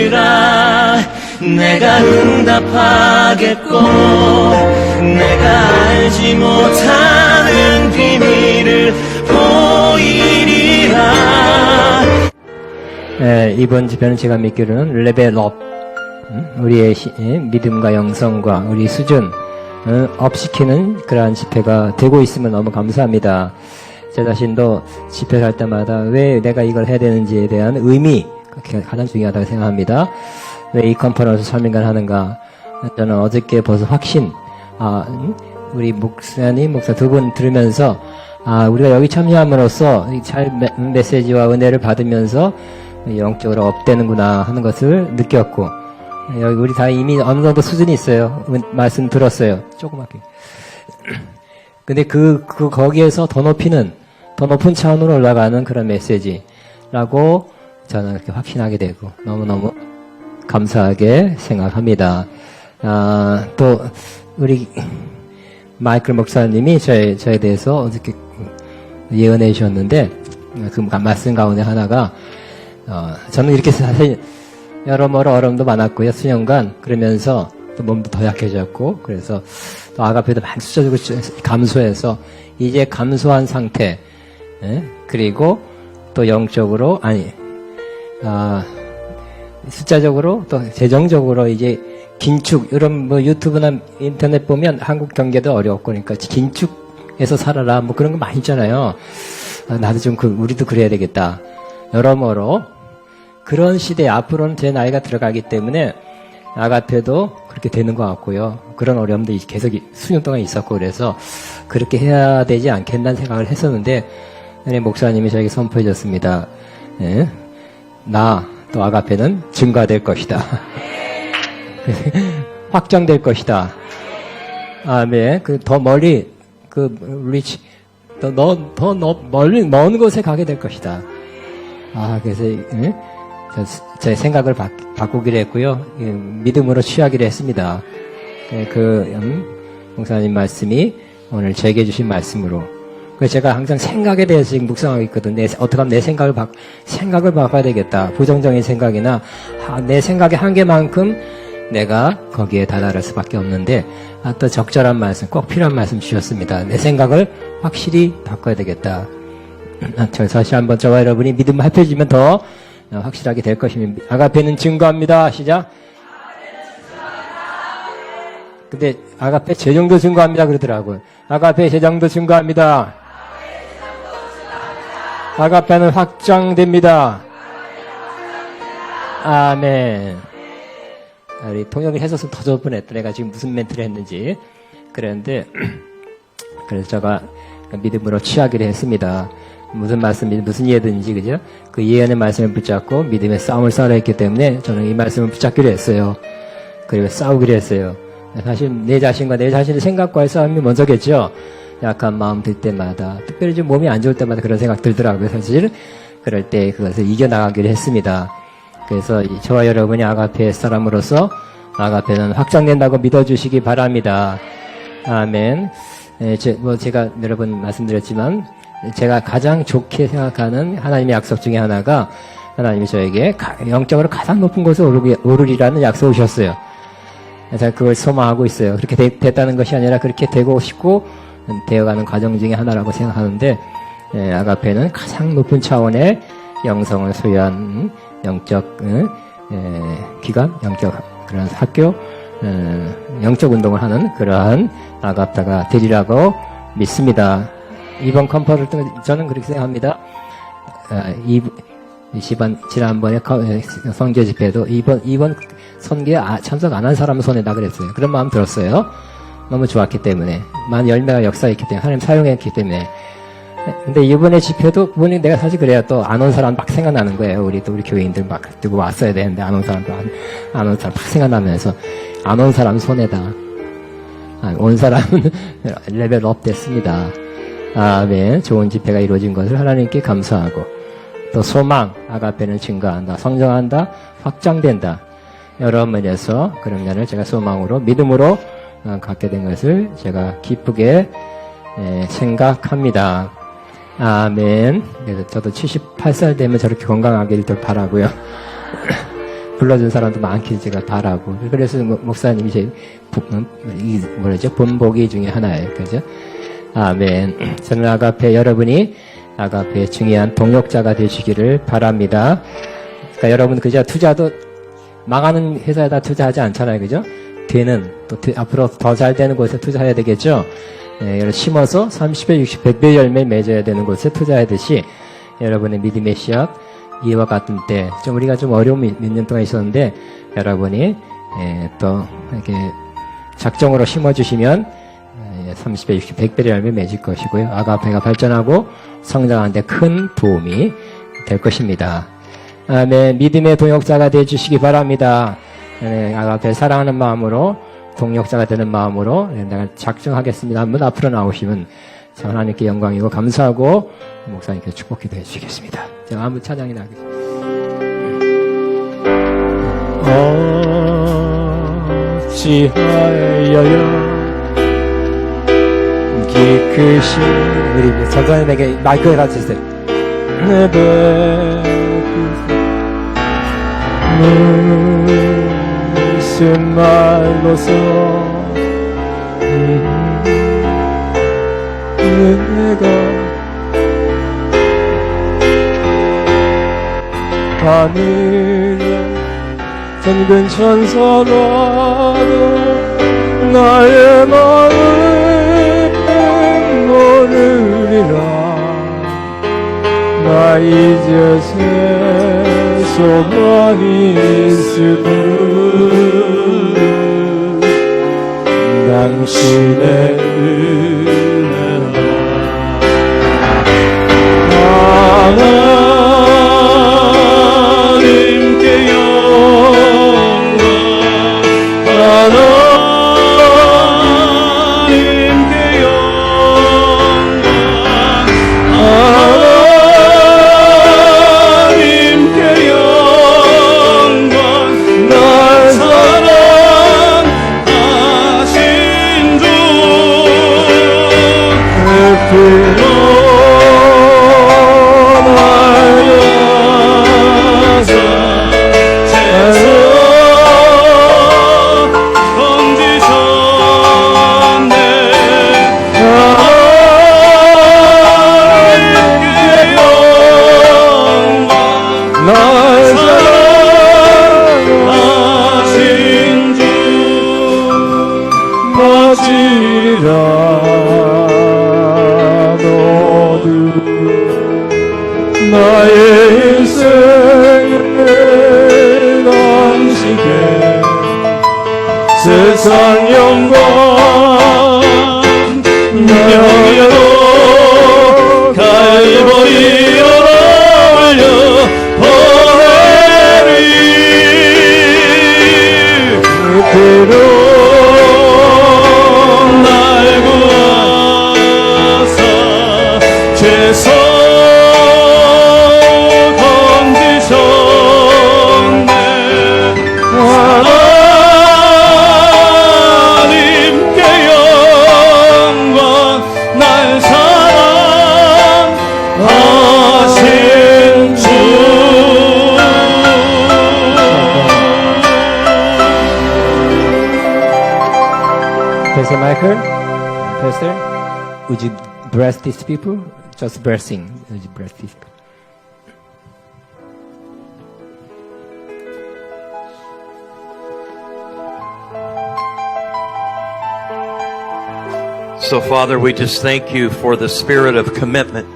비밀이라 내가 응답하겠고 내가 알지 못하는 비밀을 보이리라. 이번 집회는 제가 믿기로는 레벨업, 우리의 믿음과 영성과 우리 수준 업시키는 그러한 집회가 되고 있으면 너무 감사합니다. 제 자신도 집회를 할 때마다 왜 내가 이걸 해야 되는지에 대한 의미, 가장 중요하다고 생각합니다. 왜 이 컨퍼런스 3일간 하는가? 저는 어저께 벌써 확신, 우리 목사님, 목사 두 분 들으면서, 우리가 여기 참여함으로써 잘 메시지와 은혜를 받으면서 영적으로 업되는구나 하는 것을 느꼈고, 여기 우리 다 이미 어느 정도 수준이 있어요. 말씀 들었어요. 조그맣게. 근데 거기에서 더 높은 차원으로 올라가는 그런 메시지라고 저는 그렇게 확신하게 되고, 너무너무 감사하게 생각합니다. 또, 우리, 마이클 목사님이 저에 대해서 어저께 예언해 주셨는데, 그 말씀 가운데 하나가, 저는 이렇게 사실, 여러모로 어려움도 많았고요, 수년간. 그러면서 또 몸도 더 약해졌고, 그래서 또 아가페도 많이 숫자적으로 감소해서, 이제 감소한 상태, 그리고 또 영적으로, 숫자적으로 또 재정적으로 이제 긴축, 이런 뭐 유튜브나 인터넷 보면 한국 경제도 어렵고 그러니까 긴축해서 살아라 뭐 그런 거 많이 있잖아요. 나도 좀 우리도 그래야 되겠다. 여러모로 그런 시대에 앞으로는 제 나이가 들어가기 때문에 아가페도 그렇게 되는 것 같고요. 그런 어려움도 계속 수년 동안 있었고 그래서 그렇게 해야 되지 않겠다는 생각을 했었는데 목사님이 저에게 선포해 줬습니다. 또 아가페는 증가될 것이다. 확장될 것이다. 아멘. 더 멀리, 멀리, 먼 곳에 가게 될 것이다. 그래서, 제 생각을 바꾸기로 했고요. 믿음으로 취하기로 했습니다. 목사님 말씀이 오늘 제게 주신 말씀으로. 그래서 제가 항상 생각에 대해서 지금 묵상하고 있거든. 어떻게 하면 내 생각을 바꿔야 되겠다. 부정적인 생각이나, 내 생각의 한계만큼 내가 거기에 다다를 수밖에 없는데, 또 적절한 말씀, 꼭 필요한 말씀 주셨습니다. 내 생각을 확실히 바꿔야 되겠다. 다시 한번 저와 여러분이 믿음 합해지면 더 확실하게 될 것입니다. 아가페는 증거합니다. 시작. 근데 아가페 재정도 증거합니다 그러더라고요. 아가페 재정도 증거합니다. 아가페는 확장됩니다. 아멘. 우리 통역을 해서서 더 좋을 뻔했다. 내가 지금 무슨 멘트를 했는지. 그랬는데, 그래서 제가 믿음으로 취하기로 했습니다. 무슨 말씀이, 무슨 예든지, 그죠? 그 예언의 말씀을 붙잡고 믿음의 싸움을 싸우려 했기 때문에 저는 이 말씀을 붙잡기로 했어요. 그리고 싸우기로 했어요. 사실 내 자신과 내 자신의 생각과의 싸움이 먼저겠죠? 약한 마음 들 때마다, 특별히 좀 몸이 안 좋을 때마다 그런 생각 들더라고요, 사실. 그럴 때 그것을 이겨나가기로 했습니다. 그래서 저와 여러분이 아가페 사람으로서 아가페는 확장된다고 믿어주시기 바랍니다. 아멘. 제가 여러 번 말씀드렸지만, 제가 가장 좋게 생각하는 하나님의 약속 중에 하나가 하나님이 저에게 영적으로 가장 높은 곳에 오르리라는 약속을 주셨어요. 제가 그걸 소망하고 있어요. 그렇게 됐다는 것이 아니라 그렇게 되고 싶고 되어가는 과정 중에 하나라고 생각하는데, 아가페는 가장 높은 차원의 영성을 소유한 영적 기관, 영적 그런 학교, 영적 운동을 하는 그러한 아가페가 되리라고 믿습니다. 이번 컨퍼런스 저는 그렇게 생각합니다. 지난번에 성교 집회도 이번 선교에 참석 안 한 사람 손에다 그랬어요. 그런 마음 들었어요. 너무 좋았기 때문에. 만 열매가 역사했기 때문에, 하나님 사용했기 때문에. 근데 이번에 집회도 보니 내가 사실 그래야 또 안 온 사람 막 생각나는 거예요. 우리 교회인들 막 두고 왔어야 되는데 안 온 사람도 안 온 사람 막 생각나면서 안 온 사람 손에다. 온 사람은 레벨업 됐습니다. 아멘. 좋은 집회가 이루어진 것을 하나님께 감사하고, 또 소망, 아가페는 증가한다, 성장한다, 확장된다. 여러 면에서 그런 면을 제가 소망으로, 믿음으로 갖게 된 것을 제가 기쁘게 생각합니다. 아멘. 그래서 저도 78살 되면 저렇게 건강하길 바라고요. 불러준 사람도 많길 제가 바라고. 그래서 목사님이 제 본보기 중에 하나예요. 그죠? 아멘. 저는 아가페 여러분이 아가페의 중요한 동역자가 되시기를 바랍니다. 그러니까 여러분 그저 투자도 망하는 회사에다 투자하지 않잖아요. 그죠? 되는 또 앞으로 더 잘 되는 곳에 투자해야 되겠죠. 심어서 30배, 60, 100배 열매 맺어야 되는 곳에 투자하듯이 여러분의 믿음의 씨앗 이와 같은 때 좀 우리가 좀 어려움이 몇 년 동안 있었는데 여러분이 또 이렇게 작정으로 심어주시면 30배, 60, 100배의 열매 맺을 것이고요. 아가페가 발전하고 성장하는 데 큰 도움이 될 것입니다. 아멘. 믿음의 동역자가 되어주시기 바랍니다. 아가페 사랑하는 마음으로 동역자가 되는 마음으로 내가 작정하겠습니다. 한번 앞으로 나오시면 하나님께 영광이고 감사하고 목사님께 축복 기도해 주시겠습니다. 제가 한번 찬양이 나겠습니다. 어찌하여요 기크신 우리 전도연에게 마이크를 가져주세요. 무슨 말로서 내가 하늘에 정든 천사라도 나의 마음 모르리라. 나 이제 소망이 있으면 당신의 은혜라. 하나님께 영광 하나님께 영광 하나님께 영광 날 사랑하신 주 피로 나의 인생을 안식에 세상 영광 명예로 갈보리로 올려 보내리. 그로 날 구하사 죄서 하나님께 영광 날 사랑하신 주. Pastor Michael, Pastor, would you bless these people? Just blessing. Would you bless these people? So, Father, we just thank you for the spirit of commitment.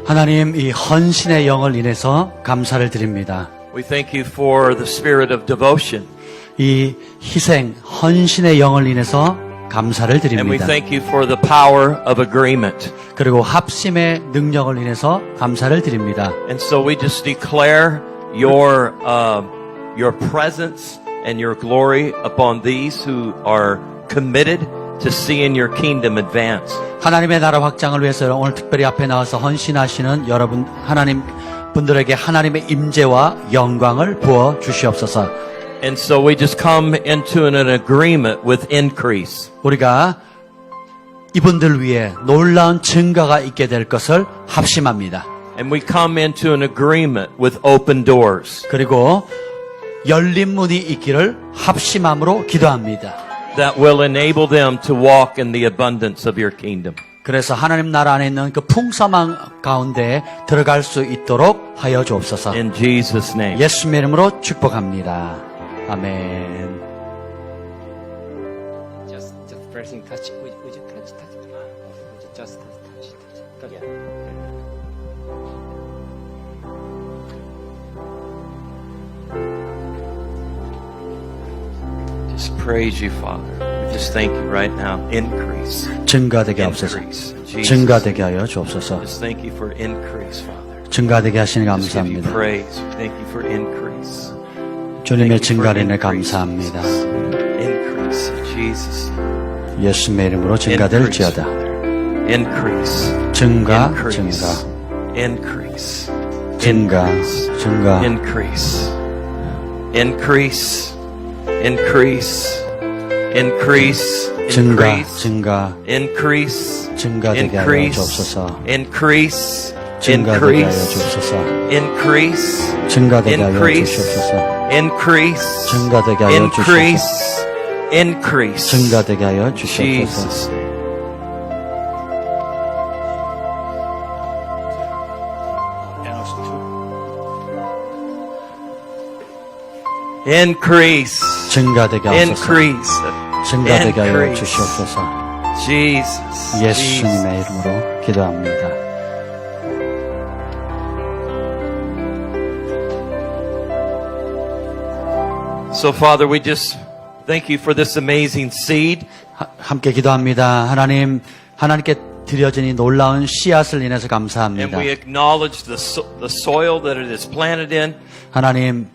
하나님, 이 헌신의 영을 인해서 감사를 드립니다. We thank you for the spirit of devotion. 이 희생, 헌신의 영을 인해서 감사를 And we 드립니다. thank you for the power of agreement. 그리고 합심의 능력을 인해서 감사를 드립니다. And so we just declare your presence and your glory upon these who are committed to seeing your kingdom advance. 하나님의 나라 확장을 위해서 오늘 특별히 앞에 나와서 헌신하시는 여러분, 하나님 분들에게 하나님의 임재와 영광을 부어 주시옵소서. And so we just come into an agreement with increase. 우리가 이분들 위해 놀라운 증가가 있게 될 것을 합심합니다. And we come into an agreement with open doors. 그리고 열린 문이 있기를 합심함으로 기도합니다. that will enable them to walk in the abundance of your kingdom. 그래서 하나님 나라 안에 있는 그 풍성함 가운데 들어갈 수 있도록 하여 주옵소서. In Jesus' name. 예수님의 이름으로 축복합니다. 아멘. Just pressing touch. Would you touch? Would you just touch? Yeah. Just praise you, Father. We just thank you right now. Increase. 증가되게 하옵소서. Increase. Jesus. 증가되게 하여 주옵소서. Just thank you for increase, Father. 증가되게 하시니 Just give you 감사합니다. praise. Thank you for increase. 주님의 Thank you for 증가를 인해 increase, 감사합니다. Jesus. Increase in Jesus. 예수님의 이름으로 Increase, 증가될지어다. Father. Increase. 증가, Increase. 증가, Increase. 증가, 증가. Increase. Increase. Increase. Increase. 증가, Increase. 증가, Increase. 증가되게 하여 Increase. 주옵소서. Increase. 증가되게 하여 Increase. 주옵소서. Increase. 증가되게 하여 Increase. 주옵소서. Increase. 증가되게 하여 Increase. Increase. 증가되게 하여 주옵소서. Jesus' name. Increase. 증가되게 하옵소서. Increase. 증가되게 하여 Increase. 주시옵소서. Jesus. 예수님의 이름으로 기도합니다. So, Father, we just thank you for this amazing seed. 함께 기도합니다. 하나님께 드려진 이 놀라운 씨앗을 인해서 And 감사합니다. we acknowledge the soil that it is planted in. 하나님,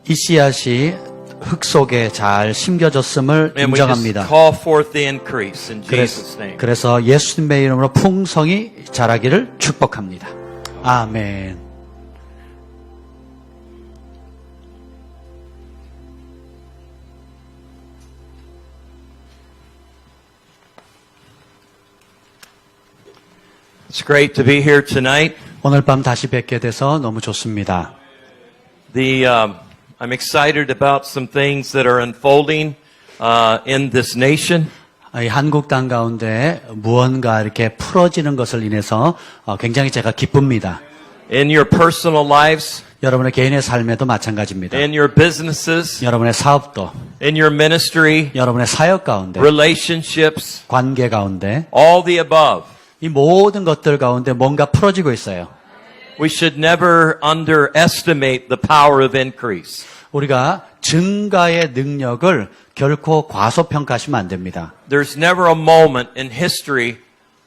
이 씨앗이 흙 속에 잘 심겨졌음을 And we just 인정합니다. call forth the increase in Jesus' name. 그래서 예수님의 이름으로 풍성히 자라기를 축복합니다. 아멘. It's great to be here tonight. 오늘 밤 다시 뵙게 돼서 너무 좋습니다. I'm excited about some things that are unfolding in this nation. 이 한국 땅 가운데 무언가 이렇게 풀어지는 것을 인해서 굉장히 제가 기쁩니다. In your personal lives, 여러분의 개인의 삶에도 마찬가지입니다. in your businesses, 여러분의 사업도, in your ministry, 여러분의 사역 가운데, relationships, 관계 가운데, all the above. 이 모든 것들 가운데 뭔가 풀어지고 있어요. We should never underestimate the power of increase. 우리가 증가의 능력을 결코 과소평가하시면 안 됩니다. There's never a moment in history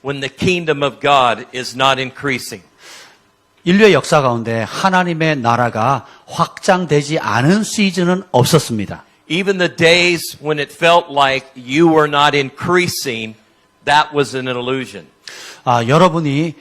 when the kingdom of God is not increasing. 인류의 역사 가운데 하나님의 나라가 확장되지 않은 시즌은 없었습니다. Even the days when it felt like you were not increasing, that was an illusion. 여러분이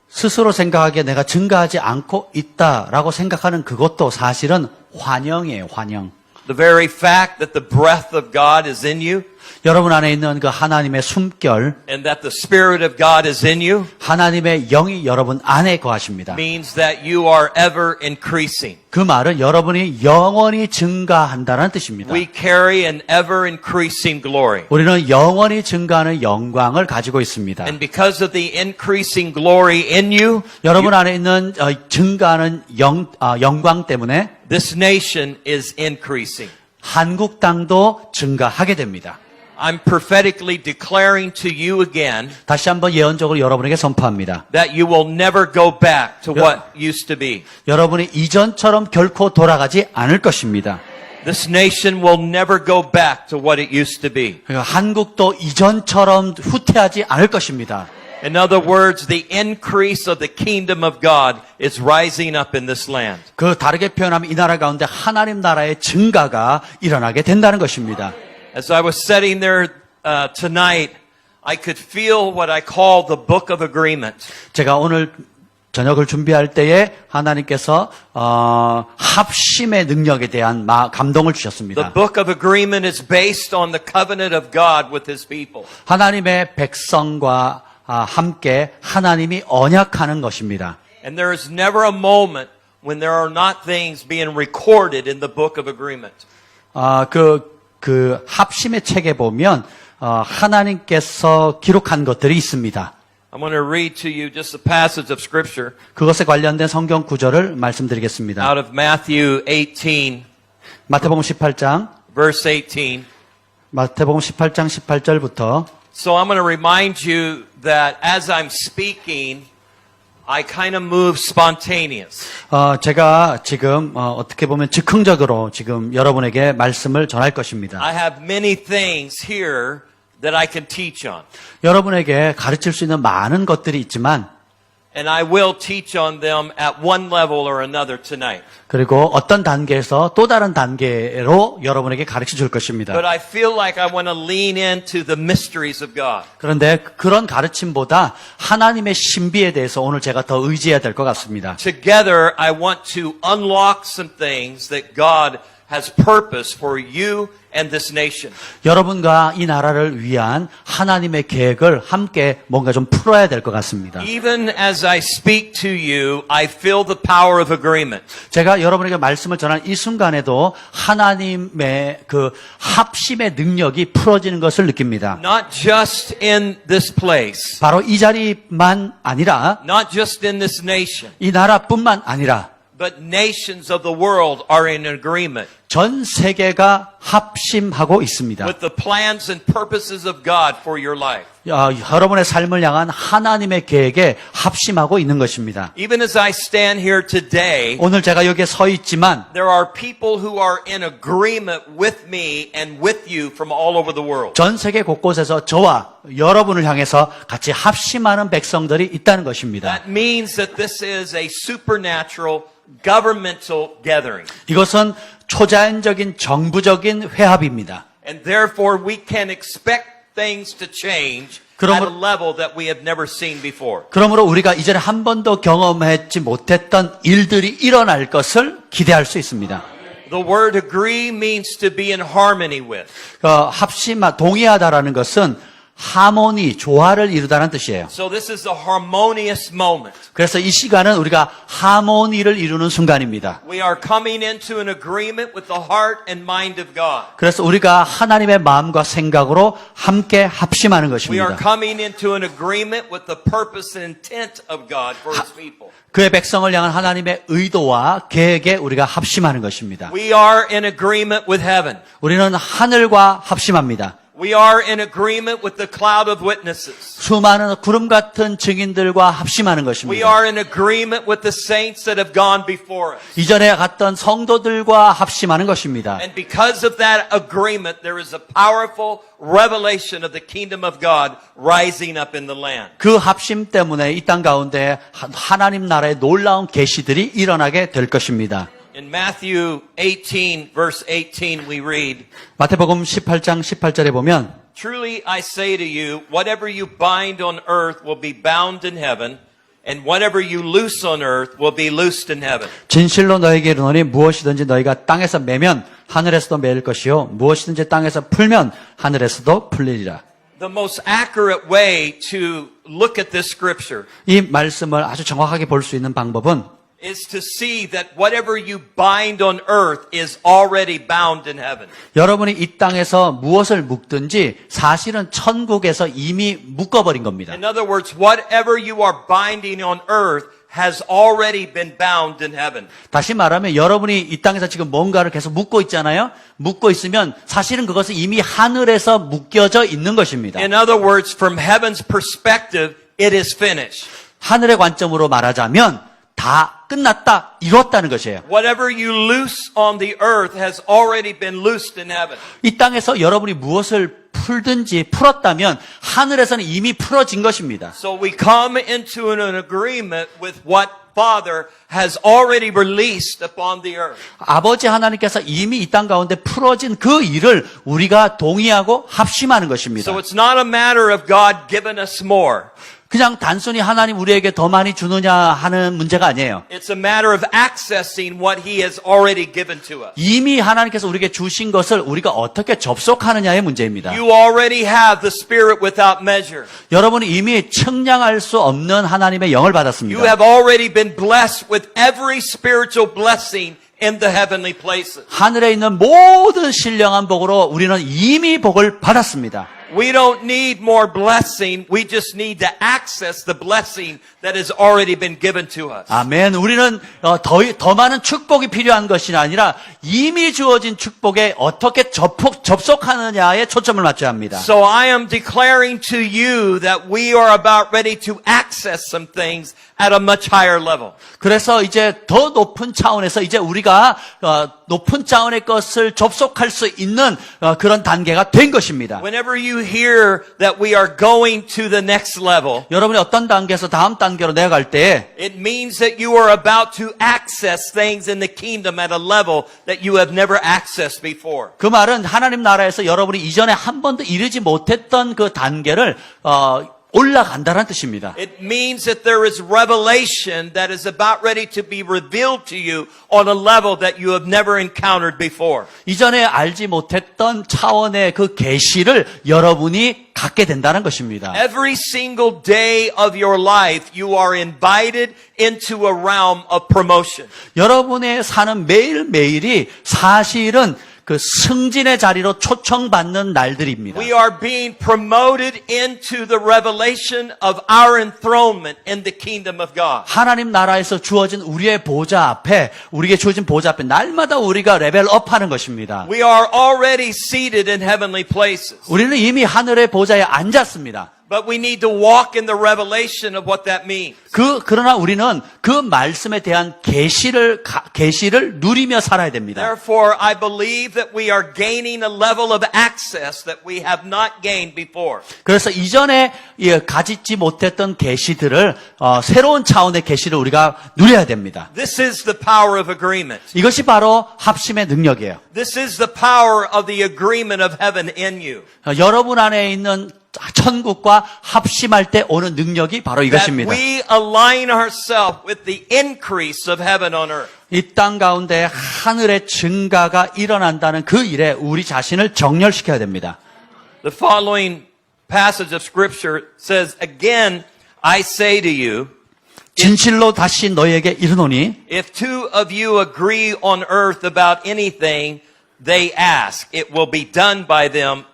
스스로 생각하기에 내가 증가하지 않고 있다라고 생각하는 그것도 사실은 환영이에요, 환영. The very fact that the breath of God is in you 여러분 안에 있는 그 하나님의 숨결, and that the Spirit of God is in you 하나님의 영이 여러분 안에 거하십니다. means that you are ever increasing. 그 말은 여러분이 영원히 증가한다는 뜻입니다. We carry an ever increasing glory. 우리는 영원히 증가하는 영광을 가지고 있습니다. And because of the increasing glory in you, 여러분 안에 있는 증가하는 영광 때문에 this nation is increasing. 한국 땅도 증가하게 됩니다. I'm prophetically declaring to you again 다시 한번 예언적으로 여러분에게 선포합니다. that you will never go back to what used to be. 여러분이 이전처럼 결코 돌아가지 않을 것입니다. This nation will never go back to what it used to be. 그러니까 한국도 이전처럼 후퇴하지 않을 것입니다. In other words, the increase of the kingdom of God is rising up in this land. 그 다르게 표현하면 이 나라 가운데 하나님 나라의 증가가 일어나게 된다는 것입니다. As I was sitting there tonight, I could feel what I call the book of agreement. 제가 오늘 저녁을 준비할 때에 하나님께서 합심의 능력에 대한 감동을 The 주셨습니다. book of agreement is based on the covenant of God with His people. 하나님의 백성과 함께 하나님이 언약하는 것입니다. And there is never a moment when there are not things being recorded in the book of agreement. 그 합심의 책에 보면 하나님께서 기록한 것들이 있습니다. I'm going to read to you just a passage of scripture 그것에 관련된 성경 구절을 말씀드리겠습니다. out of Matthew 18, 마태복음 18장, verse 18. 마태복음 18장 18절부터 So I'm going to remind you that as I'm speaking, I kind of move spontaneous. 제가 지금 어떻게 보면 즉흥적으로 지금 여러분에게 말씀을 전할 것입니다. I have many things here that I can teach on. 여러분에게 가르칠 수 있는 많은 것들이 있지만 And I will teach on them at one level or another tonight. 그리고 어떤 단계에서 또 다른 단계로 여러분에게 가르쳐 줄 것입니다. But I feel like I want to lean into the mysteries of God. 그런데 그런 가르침보다 하나님의 신비에 대해서 오늘 제가 더 의지해야 될 것 같습니다. Together, I want to unlock some things that God has purpose for you and this nation. 여러분과 이 나라를 위한 하나님의 계획을 함께 뭔가 좀 풀어야 될 것 같습니다. Even as I speak to you, I feel the power of agreement. 제가 여러분에게 말씀을 전한 이 순간에도 하나님의 그 합심의 능력이 풀어지는 것을 느낍니다. Not just in this place, 바로 이 자리만 아니라 not just in this nation, 이 나라뿐만 아니라 but nations of the world are in agreement 전 세계가 합심하고 있습니다. with the plans and purposes of God for your life. 여러분의 삶을 향한 하나님의 계획에 합심하고 있는 것입니다. Even as I stand here today, 오늘 제가 여기에 서 있지만 there are people who are in agreement with me and with you from all over the world. 전 세계 곳곳에서 저와 여러분을 향해서 같이 합심하는 백성들이 있다는 것입니다. That means that this is a supernatural governmental gathering. 이것은 초자연적인 정부적인 회합입니다. And therefore we can expect things to change at a level that we have never seen before. 그러므로 우리가 이전에 한 번도 경험하지 못했던 일들이 일어날 것을 기대할 수 있습니다. The word agree means to be in harmony with. 동의하다라는 것은 하모니, 조화를 이루다는 뜻이에요. So this is a harmonious moment. 그래서 이 시간은 우리가 하모니를 이루는 순간입니다. We are coming into an agreement with the heart and mind of God. 그래서 우리가 하나님의 마음과 생각으로 함께 합심하는 We are 것입니다. coming into an agreement with the purpose and intent of God for His people. 그의 백성을 향한 하나님의 의도와 계획에 우리가 합심하는 것입니다. We are in agreement with heaven. 우리는 하늘과 합심합니다. We are in agreement with the cloud of witnesses. 수많은 구름 같은 증인들과 합심하는 We 것입니다. are in agreement with the saints that have gone before us. 이전에 갔던 성도들과 합심하는 것입니다. And because of that agreement, there is a powerful revelation of the kingdom of God rising up in the land. 그 합심 때문에 이 땅 가운데 하나님 나라의 놀라운 계시들이 일어나게 될 것입니다. In Matthew 18, verse 18, we read, 마태복음 18장 18절에 보면 Truly I say to you, whatever you bind on earth will be bound in heaven, and whatever you loose on earth will be loosed in heaven. 진실로 너에게 이르노니 무엇이든지 너희가 땅에서 매면 하늘에서도 매일 것이요 무엇이든지 땅에서 풀면 하늘에서도 풀리리라. The most accurate way to look at this scripture 이 말씀을 아주 정확하게 볼 수 있는 방법은 is to see that whatever you bind on earth is already bound in heaven. 여러분이 이 땅에서 무엇을 묶든지 사실은 천국에서 이미 묶어버린 겁니다. In other words, whatever you are binding on earth has already been bound in heaven. 다시 말하면 여러분이 이 땅에서 지금 뭔가를 계속 묶고 있잖아요. 묶고 있으면 사실은 그것은 이미 하늘에서 묶여져 있는 것입니다. In other words, from heaven's perspective, it is finished. 하늘의 관점으로 말하자면 다 끝났다, 이뤘다는 것이에요. Whatever you loose on the earth has already been loosed in heaven. 이 땅에서 여러분이 무엇을 풀든지 풀었다면 하늘에서는 이미 풀어진 것입니다. So we come into an agreement with what Father has already released upon the earth. 아버지 하나님께서 이미 이 땅 가운데 풀어진 그 일을 우리가 동의하고 합심하는 것입니다. So it's not a matter of God giving us more. 그냥 단순히 하나님 우리에게 더 많이 주느냐 하는 문제가 아니에요. It's a matter of accessing what He has already given to us. 이미 하나님께서 우리에게 주신 것을 우리가 어떻게 접속하느냐의 문제입니다. You already have the Spirit without measure. 여러분이 이미 측량할 수 없는 하나님의 영을 You 받았습니다. have already been blessed with every spiritual blessing in the heavenly places. 하늘에 있는 모든 신령한 복으로 우리는 이미 복을 받았습니다. We don't need more blessing. We just need to access the blessing that has already been given to us. 아멘. 우리는 더 많은 축복이 필요한 것이 아니라 이미 주어진 축복에 어떻게 접속하느냐에 초점을 맞춰야 합니다. So I am declaring to you that we are about ready to access some things at a much higher level. 그래서 이제 더 높은 차원에서 이제 우리가 높은 차원의 것을 접속할 수 있는 그런 단계가 된 것입니다. Whenever you hear that we are going to the next level, 여러분이 어떤 단계에서 다음 단계로 내려갈 때 it means that you are about to access things in the kingdom at a level that you have never accessed before. 그 말은 하나님 나라에서 여러분이 이전에 한 번도 이르지 못했던 그 단계를 올라간다는 뜻입니다. It means that there is revelation that is about ready to be revealed to you on a level that you have never encountered before. 이전에 알지 못했던 차원의 그 계시를 여러분이 갖게 된다는 것입니다. Every single day of your life, you are invited into a realm of promotion. 여러분의 사는 매일매일이 사실은 그 승진의 자리로 초청받는 날들입니다. We are being promoted into the revelation of our enthronement in the kingdom of God. 하나님 나라에서 주어진 우리의 보좌 앞에, 우리에게 주어진 보좌 앞에 날마다 우리가 레벨업하는 것입니다. We are already seated in heavenly places. 우리는 이미 하늘의 보좌에 앉았습니다. But we need to walk in the revelation of what that means. 그러나 우리는 그 말씀에 대한 계시를 누리며 살아야 됩니다. Therefore, I believe that we are gaining a level of access that we have not gained before. 그래서 이전에 가지지 못했던 계시들을 새로운 차원의 계시를 우리가 누려야 됩니다. This is the power of agreement. 이것이 바로 합심의 능력이에요. This is the power of the agreement of heaven in you. 여러분 안에 있는 천국과 합심할 때 오는 능력이 바로 That 이것입니다. we align ourselves with the increase of heaven on earth. 이 땅 가운데 하늘의 증가가 일어난다는 그 일에 우리 자신을 정렬시켜야 됩니다. The following passage of scripture says, Again, I say to you, 진실로 다시 너희에게 이르노니 if two of you agree on earth about anything they ask, it will be done by them,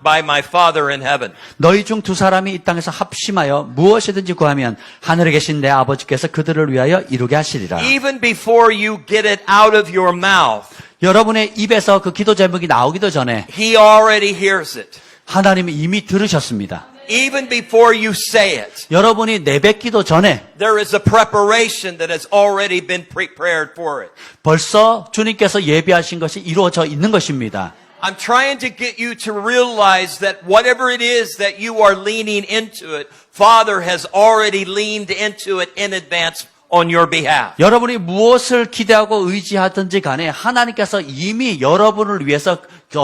by my Father in heaven. 너희 중 두 사람이 이 땅에서 합심하여 무엇이든지 구하면 하늘에 계신 내 아버지께서 그들을 위하여 이루게 하시리라. Even before you get it out of your mouth, 여러분의 입에서 그 기도 제목이 나오기도 전에 He already hears it. 하나님이 이미 들으셨습니다. Even before you say it, 여러분이 내뱉기도 전에 there is a preparation that has already been prepared for it. 벌써 주님께서 예비하신 것이 이루어져 있는 것입니다. I'm trying to get you to realize that whatever it is that you are leaning into it, Father has already leaned into it in advance on your behalf. 여러분이 무엇을 기대하고 의지하든지 간에 하나님께서 이미 여러분을 위해서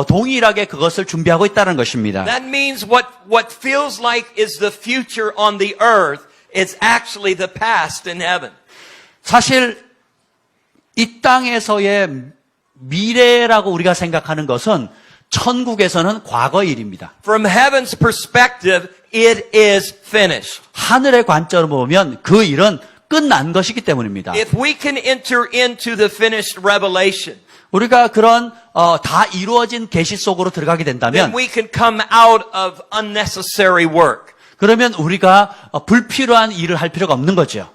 동일하게 그것을 준비하고 있다는 것입니다. That means what feels like is the future on the earth is actually the past in heaven. 사실 이 땅에서의 미래라고 우리가 생각하는 것은 천국에서는 과거 일입니다. From heaven's perspective, it is finished. 하늘의 관점으로 보면 그 일은 끝난 것이기 때문입니다. If we can enter into the finished revelation, 우리가 그런 다 이루어진 계시 속으로 들어가게 then 된다면 we can come out of unnecessary work. 그러면 우리가 불필요한 일을 할 필요가 없는 거죠.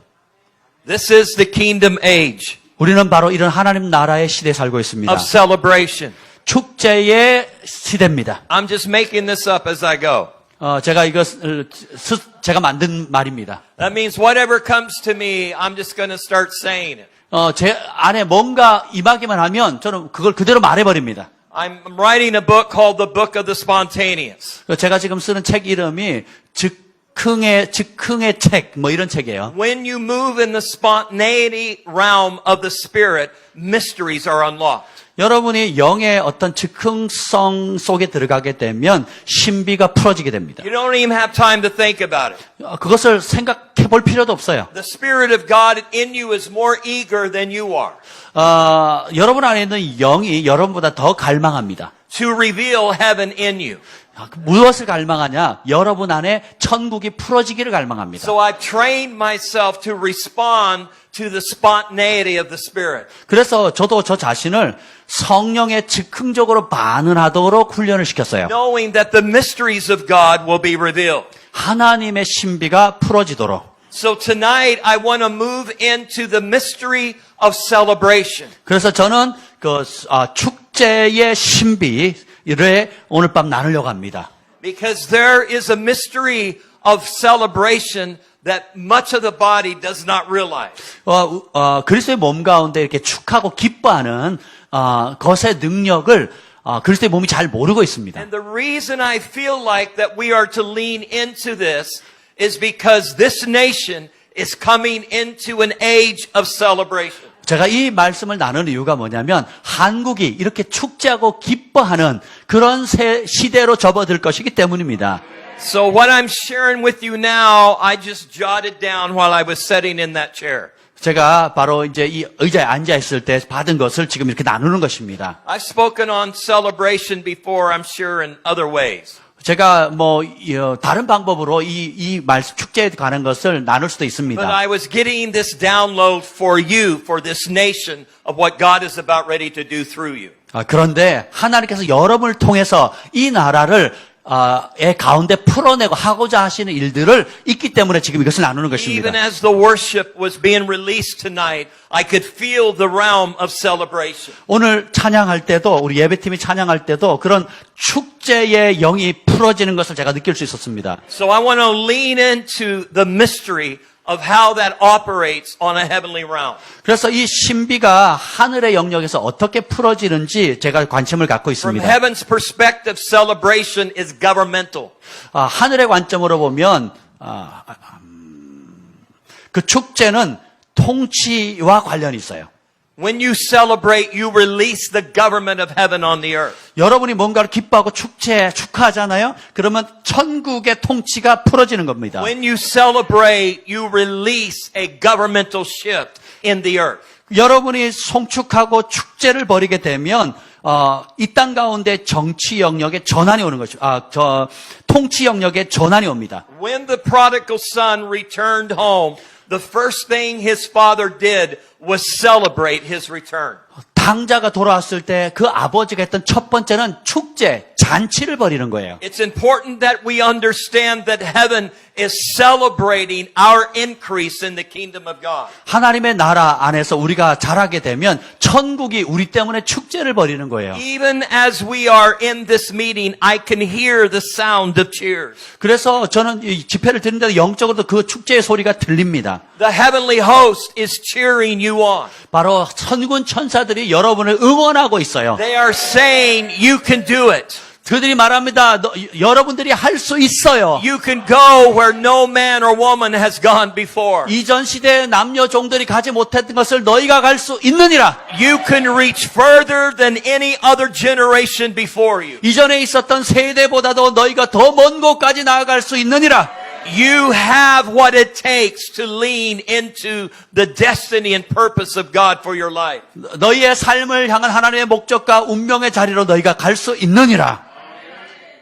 This is the kingdom age 우리는 바로 이런 하나님 나라의 시대에 살고 있습니다. of celebration. 축제의 시대입니다. I'm just making this up as I go. 제가 이것을 제가 만든 말입니다. That means whatever comes to me, I'm just going to start saying it. 제 안에 뭔가 임하기만 하면 저는 그걸 그대로 말해버립니다. I'm writing a book called The Book of the Spontaneous. 제가 지금 쓰는 책 이름이 즉흥의 책, 뭐 이런 책이에요. When you move in the spontaneity realm of the Spirit, mysteries are unlocked. 여러분이 영의 어떤 즉흥성 속에 들어가게 되면 신비가 풀어지게 됩니다. You don't even have time to think about it. 그것을 생각해 볼 필요도 없어요. The Spirit of God in you is more eager than you are 여러분 안에 있는 영이 여러분보다 더 갈망합니다. to reveal heaven in you. 무엇을 갈망하냐? 여러분 안에 천국이 풀어지기를 갈망합니다. So I've trained myself to respond to the spontaneity of the Spirit. 그래서 저도 저 자신을 성령에 즉흥적으로 반응하도록 훈련을 시켰어요. Knowing that the mysteries of God will be revealed. 하나님의 신비가 풀어지도록. So tonight I want to move into the mystery of celebration. 그래서 저는 축제의 신비를 오늘 밤 나누려고 합니다. Because there is a mystery of celebration that much of the body does not realize. 그리스도의 몸 가운데 이렇게 축하고 기뻐하는 것의 능력을 그리스도의 몸이 잘 모르고 있습니다. And the reason I feel like that we are to lean into this is because this nation is coming into an age of celebration. 제가 이 말씀을 나누는 이유가 뭐냐면 한국이 이렇게 축제하고 기뻐하는 그런 시대로 접어들 것이기 때문입니다. So what I'm sharing with you now, I just jotted down while I was sitting in that chair. 제가 바로 이제 이 의자에 앉아 있을 때 받은 것을 지금 이렇게 나누는 것입니다. I've spoken on celebration before, I'm sure, in other ways. 제가 다른 방법으로 이 말씀 축제에 관한 것을 나눌 수도 But 있습니다. I was getting this download for you, for this nation, of what God is about ready to do through you. 그런데 하나님께서 여러분을 통해서 이 나라를 가운데 풀어내고 하고자 하시는 일들을 있기 때문에 지금 이것을 나누는 것입니다. Even as the worship was being released tonight, I could feel the realm of celebration. 오늘 찬양할 때도 우리 예배팀이 찬양할 때도 그런 축제의 영이 풀어지는 것을 제가 느낄 수 있었습니다. So I want to lean into the mystery of how that operates on a heavenly realm. 그래서 이 신비가 하늘의 영역에서 어떻게 풀어지는지 제가 관심을 갖고 From 있습니다. heaven's perspective, celebration is governmental. 하늘의 관점으로 보면 그 축제는 통치와 관련이 있어요. When you celebrate, you release the government of heaven on the earth. 여러분이 뭔가를 기뻐하고 축하하잖아요. 그러면 천국의 통치가 풀어지는 겁니다. When you celebrate, you release a governmental shift in the earth. 여러분이 송축하고 축제를 벌이게 되면 이 땅 가운데 정치 영역에 전환이 오는 것이죠. 통치 영역에 전환이 옵니다. When the prodigal son returned home, the first thing his father did was celebrate his return. 당자가 돌아왔을 때 그 아버지가 했던 첫 번째는 축제, 잔치를 벌이는 거예요. It's important that we understand that heaven is celebrating our increase in the kingdom of God. 하나님의 나라 안에서 우리가 자라게 되면 천국이 우리 때문에 축제를 벌이는 거예요. Even as we are in this meeting, I can hear the sound of cheers. 그래서 저는 이 집회를 듣는데 영적으로도 그 축제의 소리가 들립니다. The heavenly host is cheering you on. 바로 천군 천사들이 여러분을 응원하고 있어요. They are saying, you can do it. 그들이 말합니다. 여러분들이 할 수 있어요. You can go where no man or woman has gone before. 이전 시대의 남녀 종들이 가지 못했던 것을 너희가 갈 수 있느니라. You can reach further than any other generation before you. 이전에 있었던 세대보다도 너희가 더 먼 곳까지 나아갈 수 있느니라. You have what it takes to lean into the destiny and purpose of God for your life. 너희의 삶을 향한 하나님의 목적과 운명의 자리로 너희가 갈 수 있느니라.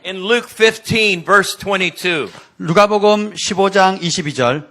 In Luke 15, verse 22, 누가복음 15장 22절.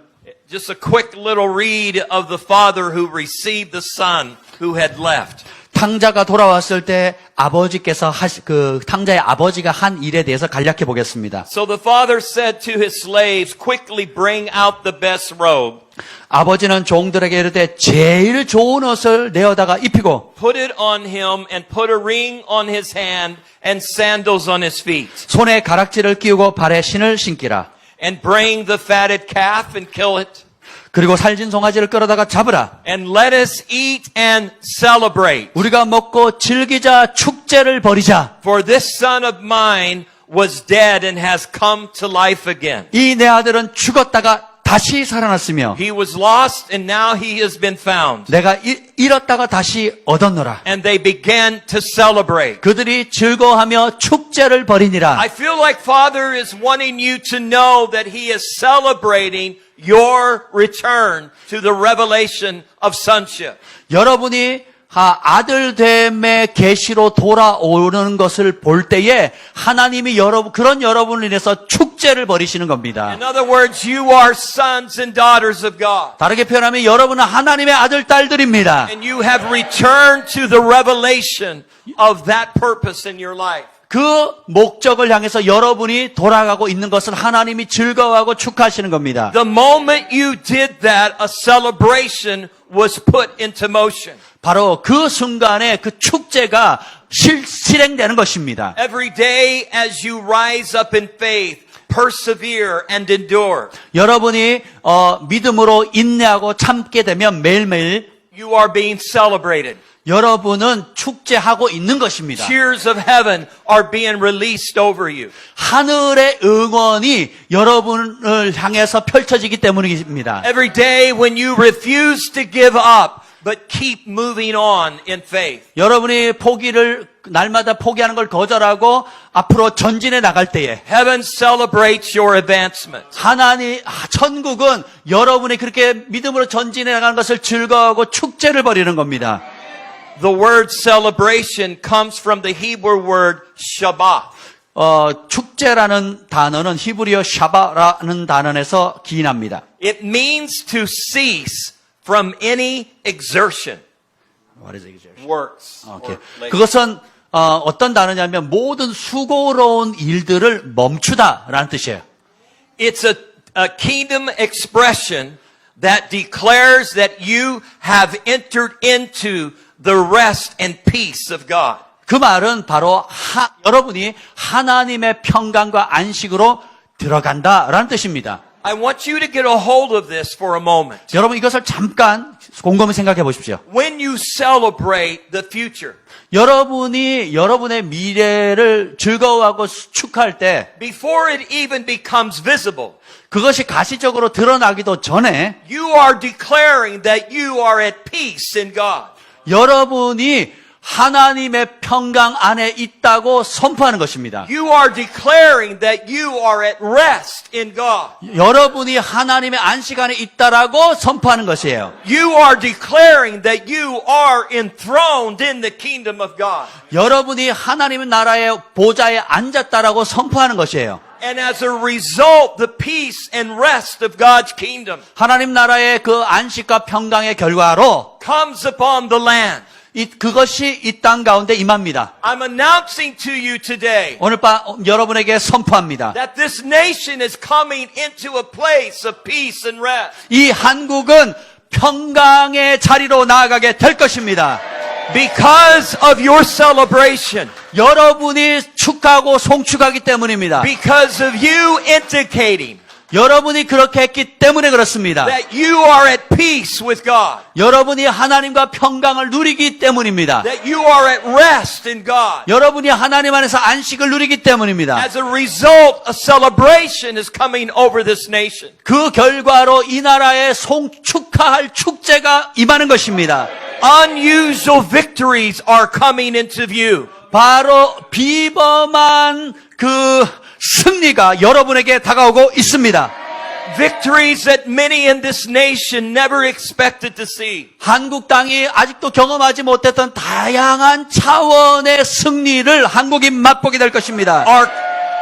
just a quick little read of the father who received the son who had left. 탕자가 돌아왔을 때 아버지께서 그 탕자의 아버지가 한 일에 대해서 간략해 보겠습니다. So the father said to his slaves, quickly bring out the best robe. 아버지는 종들에게 이르되 제일 좋은 옷을 내어다가 입히고 Put it on him and put a ring on his hand and sandals on his feet. 손에 가락지를 끼우고 발에 신을 신기라. And bring the fatted calf and kill it. 그리고 살진 송아지를 끌어다가 잡으라. And let us eat and celebrate. 우리가 먹고 즐기자 축제를 벌이자. For this son of mine was dead and has come to life again. 이 내 아들은 죽었다가 다시 살아났으며 He was lost and now he has been found. 내가 잃었다가 다시 얻었노라. And they began to celebrate. 그들이 즐거워하며 축제를 벌이니라. I feel like Father is wanting you to know that He is celebrating your return to the revelation of sonship. 여러분이 아들됨의 계시로 돌아오는 것을 볼 때에 하나님이 그런 여러분을 인해서 축제를 벌이시는 겁니다. In other words, you are sons and daughters of God. 다르게 표현하면 여러분은 하나님의 아들, 딸들입니다. And you have returned to the revelation of that purpose in your life. 그 목적을 향해서 여러분이 돌아가고 있는 것을 하나님이 즐거워하고 축하하시는 겁니다. The moment you did that, a celebration was put into motion. 바로 그 순간에 그 축제가 실행되는 것입니다. Every day as you rise up in faith, persevere and endure, 여러분이 믿음으로 인내하고 참게 되면 매일매일 you are being celebrated. 여러분은 축제하고 있는 것입니다. Tears of heaven are being released over you. 하늘의 응원이 여러분을 향해서 펼쳐지기 때문입니다. Every day when you refuse to give up, but keep moving on in faith. 여러분이 날마다 포기하는 걸 거절하고 앞으로 전진해 나갈 때에 Heaven celebrates your advancement. 천국은 여러분이 그렇게 믿음으로 전진해 나가는 것을 즐거워하고 축제를 벌이는 겁니다. The word celebration comes from the Hebrew word Shabbat. 축제라는 단어는 히브리어 샤바라는 단어에서 기인합니다. It means to cease from any exertion. What is exertion? Works. 오케이. or labor. 그것은 어떤 단어냐면 모든 수고로운 일들을 멈추다라는 뜻이에요. It's a kingdom expression that declares that you have entered into the rest and peace of God. 그 말은 바로 여러분이 하나님의 평강과 안식으로 들어간다라는 뜻입니다. I want you to get a hold of this for a moment. 여러분 이것을 잠깐 곰곰이 생각해 보십시오. When you celebrate the future, 여러분이 여러분의 미래를 즐거워하고 축하할 때 before it even becomes visible, 그것이 가시적으로 드러나기도 전에 you are declaring that you are at peace in God. 여러분이 하나님의 평강 안에 있다고 선포하는 것입니다. You are declaring that you are at rest in God. 여러분이 하나님의 안식 안에 있다라고 선포하는 것이에요. You are declaring that you are enthroned in the kingdom of God. 여러분이 하나님의 나라의 보좌에 앉았다라고 선포하는 것이에요. And as a result, the peace and rest of God's kingdom 하나님 나라의 그 안식과 평강의 결과로 comes upon the land. 그것이 이 땅 가운데 임합니다. I'm announcing to you today 오늘 밤 여러분에게 선포합니다. that this nation is coming into a place of peace and rest. 이 한국은 평강의 자리로 나아가게 될 것입니다. Because of your celebration. 여러분이 축하하고 송축하기 때문입니다. Because of you indicating 여러분이 그렇게 했기 때문에 그렇습니다. that you are at peace with God. 여러분이 하나님과 평강을 누리기 때문입니다. That you are at rest in God. 여러분이 하나님 안에서 안식을 누리기 때문입니다. As a result, a celebration is coming over this nation. 그 결과로 이 나라에 축하할 축제가 임하는 것입니다. Unusual victories are coming into view. 바로 비범한 그 승리가 여러분에게 다가오고 있습니다. Victories that many in this nation never expected to see. 한국 땅이 아직도 경험하지 못했던 다양한 차원의 승리를 한국이 맛보게 될 것입니다.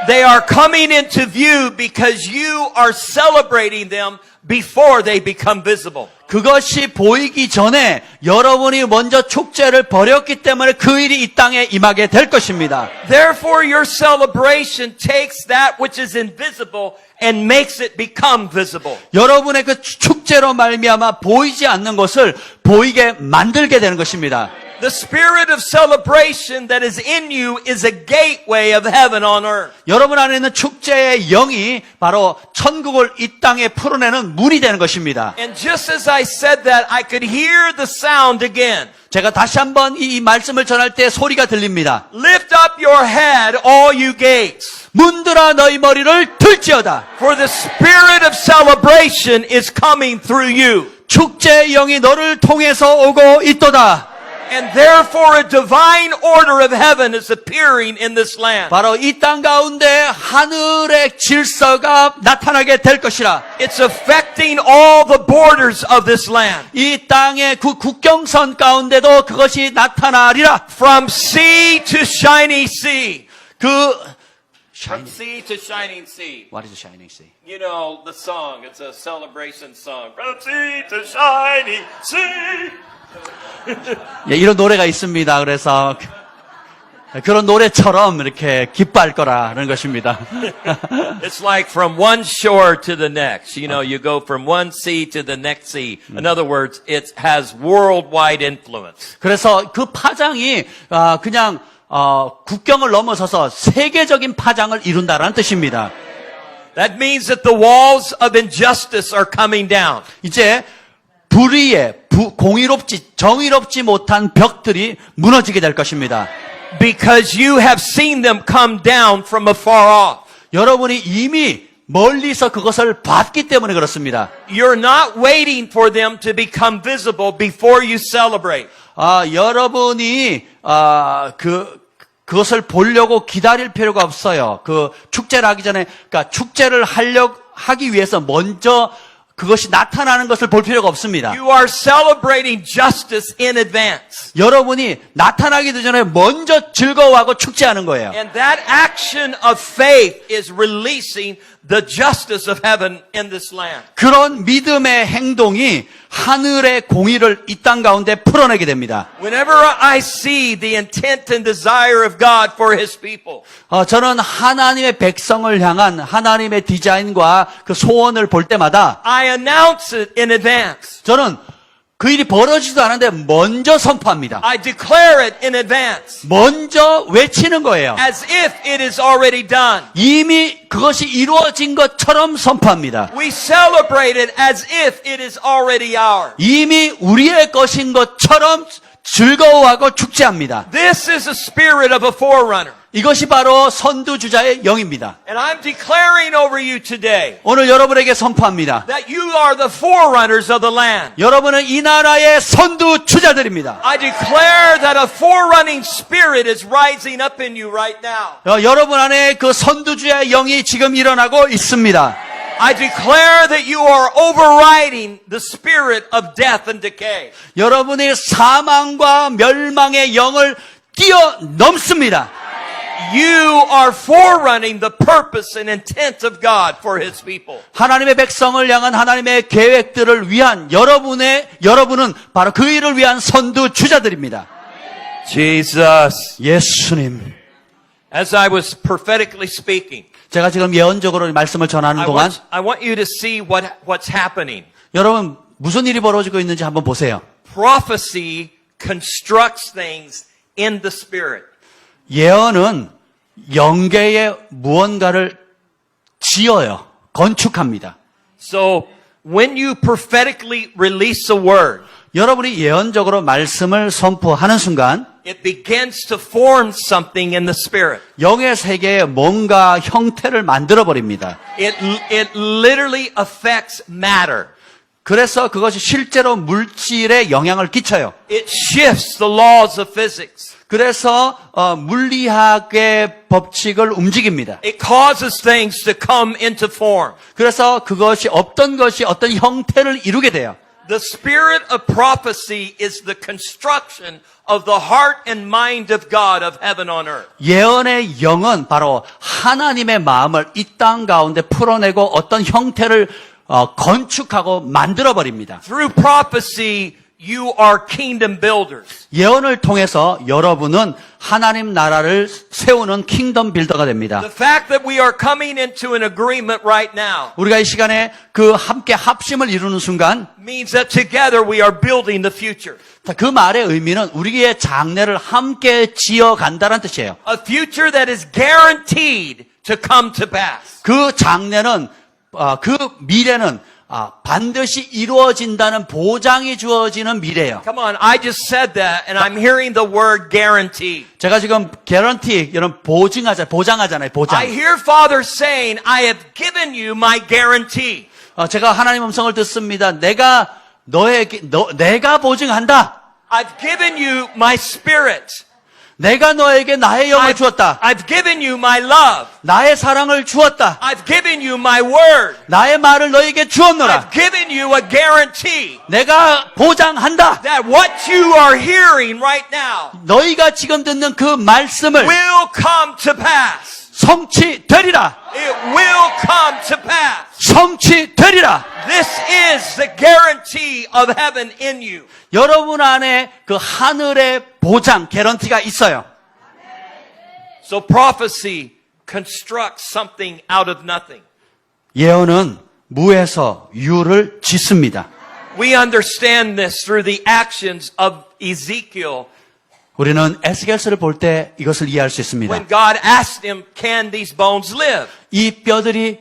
They are coming into view because you are celebrating them before they become visible. 그것이 보이기 전에 여러분이 먼저 축제를 벌였기 때문에 그 일이 이 땅에 임하게 될 것입니다. Therefore, your celebration takes that which is invisible and makes it become visible. 여러분의 그 축제로 말미암아 보이지 않는 것을 보이게 만들게 되는 것입니다. The spirit of celebration that is in you is a gateway of heaven on earth. 여러분 안에 있는 축제의 영이 바로 천국을 이 땅에 풀어내는 문이 되는 것입니다. And just as I said that, I could hear the sound again. 제가 다시 한번 이 말씀을 전할 때 소리가 들립니다. Lift up your head, all you gates. 문들아 너희 머리를 들지어다. For the spirit of celebration is coming through you. 축제의 영이 너를 통해서 오고 있도다. And therefore a divine order of heaven is appearing in this land. 바로 이 땅 가운데 하늘의 질서가 나타나게 될 것이라. It's affecting all the borders of this land. 이 땅의 국경선 가운데도 그것이 나타나리라. From sea to shining sea. From sea to shining sea. What is the shining sea? You know the song. It's a celebration song. From sea to shining sea. 예, 이런 노래가 있습니다. 그래서 그런 노래처럼 이렇게 기뻐할 거라는 것입니다. It's like from one shore to the next. You know, you go from one sea to the next sea. In other words, it has worldwide influence. 그래서 그 파장이 그냥 국경을 넘어서서 세계적인 파장을 이룬다라는 뜻입니다. That means that the walls of injustice are coming down. 이제 불의의 정의롭지 못한 벽들이 무너지게 될 것입니다. Because you have seen them come down from afar off. 여러분이 이미 멀리서 그것을 봤기 때문에 그렇습니다. You're not waiting for them to become visible before you celebrate. 여러분이 그것을 보려고 기다릴 필요가 없어요. 그 축제를 하기 전에, 그러니까 축제를 하기 위해서 먼저 그것이 나타나는 것을 볼 필요가 없습니다. You are celebrating justice in advance. 여러분이 나타나기도 전에 먼저 즐거워하고 축제하는 거예요. And that action of faith is releasing the justice of heaven in this land. 그런 믿음의 행동이 하늘의 공의를 이 땅 가운데 풀어내게 됩니다. Whenever I see the intent and desire of God for His people, 저는 하나님의 백성을 향한 하나님의 디자인과 그 소원을 볼 때마다 I announce it in advance. 저는 그 일이 벌어지지도 않은데 먼저 선포합니다. I declare it in advance. 먼저 외치는 거예요. As if it is already done. 이미 그것이 이루어진 것처럼 선포합니다. We celebrate it as if it is already ours. 이미 우리의 것인 것처럼 즐거워하고 축제합니다. This is a spirit of a forerunner. 이것이 바로 선두주자의 영입니다. And I'm declaring over you today 오늘 여러분에게 선포합니다. that you are the forerunners of the land. 여러분은 이 나라의 선두주자들입니다. I declare that a forerunning spirit is rising up in you right now. 여러분 안에 그 선두주의 영이 지금 일어나고 있습니다. I declare that you are overriding the spirit of death and decay. 여러분이 사망과 멸망의 영을 뛰어넘습니다. You are forerunning the purpose and intent of God for His people. 하나님의 백성을 향한 하나님의 계획들을 위한 여러분은 바로 그 일을 위한 선두주자들입니다. Jesus. 예수님. As I was prophetically speaking, 제가 지금 예언적으로 말씀을 전하는 동안 I want you to see what's happening. 여러분 무슨 일이 벌어지고 있는지 한번 보세요. Prophecy constructs things in the spirit. 예언은 영계에 무언가를 지어요. 건축합니다. So when you prophetically release a word, 여러분이 예언적으로 말씀을 선포하는 순간 it begins to form something in the spirit. 영의 세계에 뭔가 형태를 만들어 버립니다. It literally affects matter. 그래서 그것이 실제로 물질에 영향을 끼쳐요. It shifts the laws of physics. 그래서 물리학의 법칙을 움직입니다. It causes things to come into form. 그래서 그것이 없던 것이 어떤 형태를 이루게 돼요. The spirit of prophecy is the construction of the heart and mind of God of heaven on earth. 예언의 영은 바로 하나님의 마음을 이 땅 가운데 풀어내고 어떤 형태를 건축하고 만들어 버립니다. Through prophecy, you are kingdom builders. 예언을 통해서 여러분은 하나님 나라를 세우는 킹덤 빌더가 됩니다. The fact that we are coming into an agreement right now 우리가 이 시간에 그 함께 합심을 이루는 순간 means that together we are building the future. 그 말의 의미는 우리의 장래를 함께 지어간다는 뜻이에요. A future that is guaranteed to come to pass. 그 장래는 그 미래는 반드시 이루어진다는 보장이 주어지는 미래예요. Come on, I just said that and I'm hearing the word guarantee. 제가 지금 guarantee 이런 보장하잖아요. 보장. I hear Father saying, I have given you my guarantee. 제가 하나님 음성을 듣습니다. 내가 내가 보증한다. I've given you my spirit. 내가 너에게 나의 영을 주었다. I've given you my love. 나의 사랑을 주었다. I've given you my word. 나의 말을 너에게 주었노라. I've given you a guarantee 내가 보장한다. that what you are hearing right now 너희가 지금 듣는 그 말씀을 will come to pass. 성취되리라. It will come to pass. 성취되리라. This is the guarantee of heaven in you. 여러분 안에 그 하늘의 보장, 개런티가 있어요. So prophecy constructs something out of nothing. 예언은 무에서 유를 짓습니다. We understand this through the actions of Ezekiel. 우리는 에스겔서를 볼 때 이것을 이해할 수 있습니다. When God asked him, can these bones live? 이 뼈들이